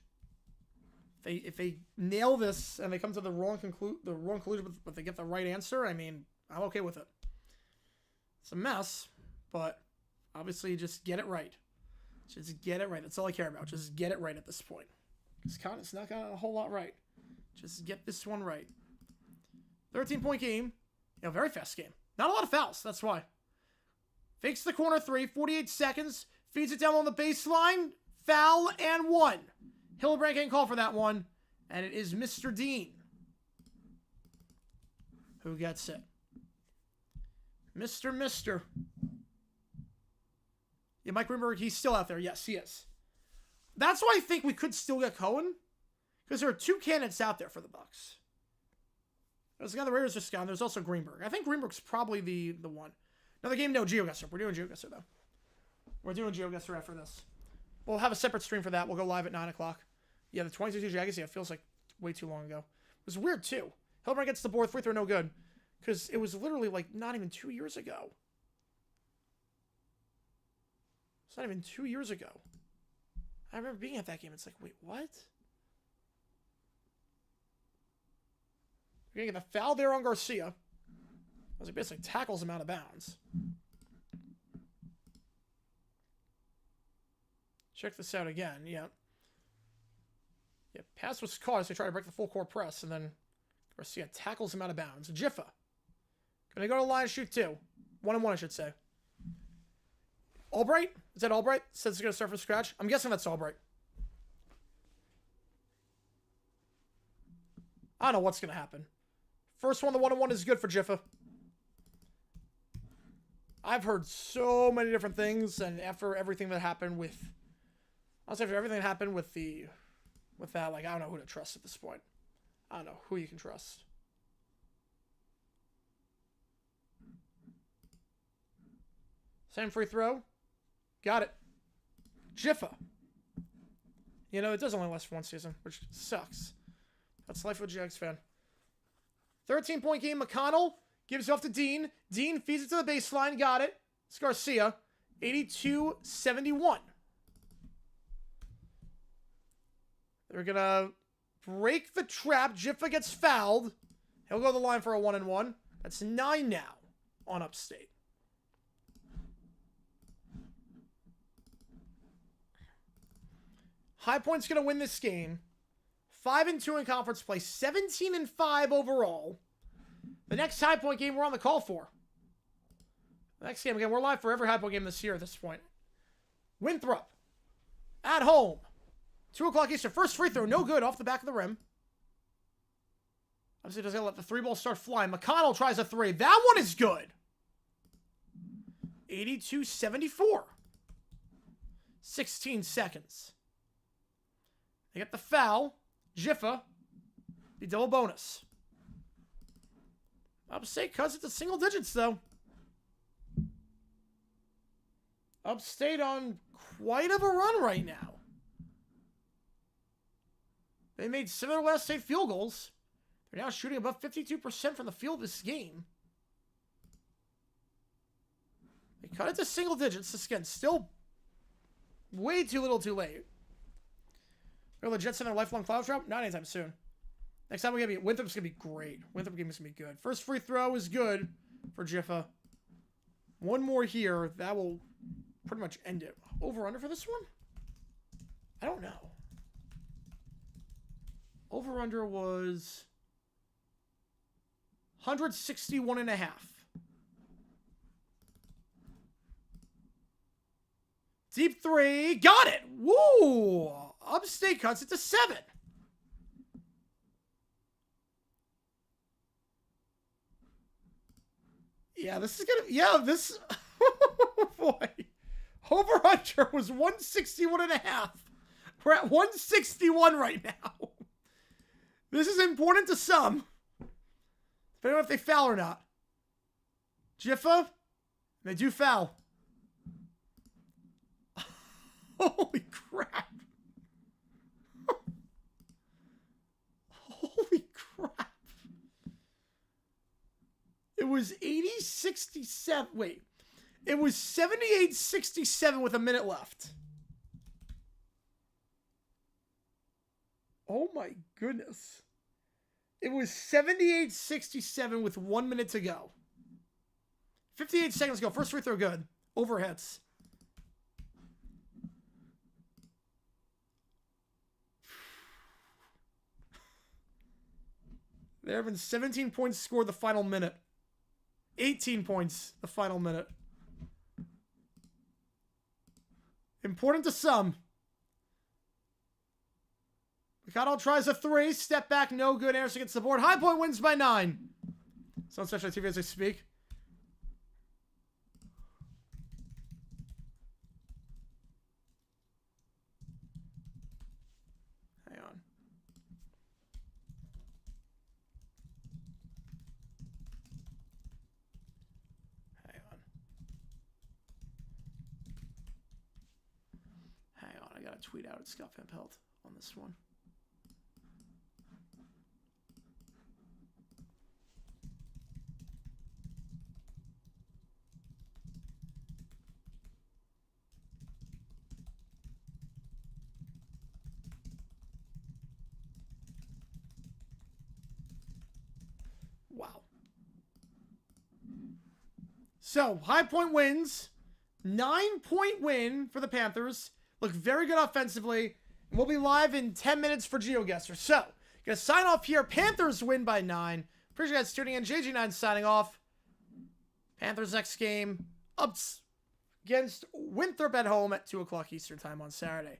If they nail this and they come to the wrong conclusion, but they get the right answer, I mean, I'm okay with it. It's a mess, but obviously just get it right. Just get it right. That's all I care about. Just get it right at this point. It's not got a whole lot right. Just get this one right. 13-point game. Yeah, very fast game. Not a lot of fouls. That's why. Fakes the corner three. 48 seconds. Feeds it down on the baseline. Foul and one. Hillebrand can't call for that one. And it is Mr. Dean who gets it. Mister. Yeah, Mike Greenberg, he's still out there. Yes, he is. That's why I think we could still get Cohen. Because there are two candidates out there for the Bucks. There's the guy the Raiders just got. There's also Greenberg. I think Greenberg's probably the one. Another game, no GeoGuessr. We're doing GeoGuessr, though. We're doing GeoGuessr after this. We'll have a separate stream for that. We'll go live at 9 o'clock. Yeah, the 22 Jaguars, yeah, it feels like way too long ago. It was weird, too. Hillebrand gets the board. Free throw, no good. Because it was literally, like, not even 2 years ago. It's not even 2 years ago. I remember being at that game. It's like, wait, what? We're going to get the foul there on Garcia. As he basically tackles him out of bounds. Check this out again. Yeah. Yeah, pass was caught as they try to break the full court press, and then Garcia tackles him out of bounds. Jiffa. Gonna go to the line and shoot two. 1-1, I should say. Albright? Is that Albright? Says he's gonna start from scratch. I'm guessing that's Albright. I don't know what's gonna happen. First one, the 1-1 is good for Jiffa. I've heard so many different things, and after everything that happened with... Honestly, after everything that happened with that, like, I don't know who to trust at this point. I don't know who you can trust. Same free throw. Got it. Jiffa. You know, it does only last for one season, which sucks. That's life of a Jags fan. 13-point game. McConnell gives it off to Dean. Dean feeds it to the baseline. Got it. It's Garcia. 82-71. They're going to break the trap. Jiffa gets fouled. He'll go to the line for a 1-1. That's 9 now on Upstate. High Point's going to win this game. 5-2 in conference play. 17-5 overall. The next High Point game we're on the call for. The next game, again, we're live for every High Point game this year at this point. Winthrop. At home. 2 o'clock Eastern. First free throw. No good. Off the back of the rim. Obviously, doesn't let the three ball start flying. McConnell tries a three. That one is good. 82-74. 16 seconds. They get the foul. Jiffa. The double bonus. Upstate cuts it to single digits, though. Upstate on quite of a run right now. They made 7 of their last 8 field goals. They're now shooting above 52% from the field this game. They cut it to single digits. This, again, still way too little too late. Will the Jets in their lifelong playoff drought? Not anytime soon. Next time we're going to be... Winthrop's going to be great. Winthrop game is going to be good. First free throw is good for Jiffa. One more here. That will pretty much end it. Over-under for this one? I don't know. Over-under was 161.5. Deep three. Got it. Woo. Upstate cuts it to 7. Yeah, this is going to... Yeah, this... Boy. Over-under was 161.5. We're at 161 right now. This is important to some. Depending on if they foul or not. Jiffa, they do foul. Holy crap. Holy crap. It was 80-67. Wait. It was 78-67 with a minute left. Oh my goodness. It was 78-67 with 1 minute to go. 58 seconds ago. First free throw good. Over hits. There have been 17 points scored the final minute. 18 points the final minute. Important to some. Mikado tries a three. Step back, no good. Anderson gets the board. High Point wins by 9. It's on Special TV as I speak. Hang on. Hang on. I got to tweet out at Scott Van Pelt on this one. Wow. So, High Point wins. 9-point win for the Panthers. Look very good offensively. And we'll be live in 10 minutes for GeoGuessr. So, gonna sign off here. Panthers win by 9. Appreciate you guys tuning in. JG9 signing off. Panthers next game. Ups against Winthrop at home at 2 o'clock Eastern time on Saturday.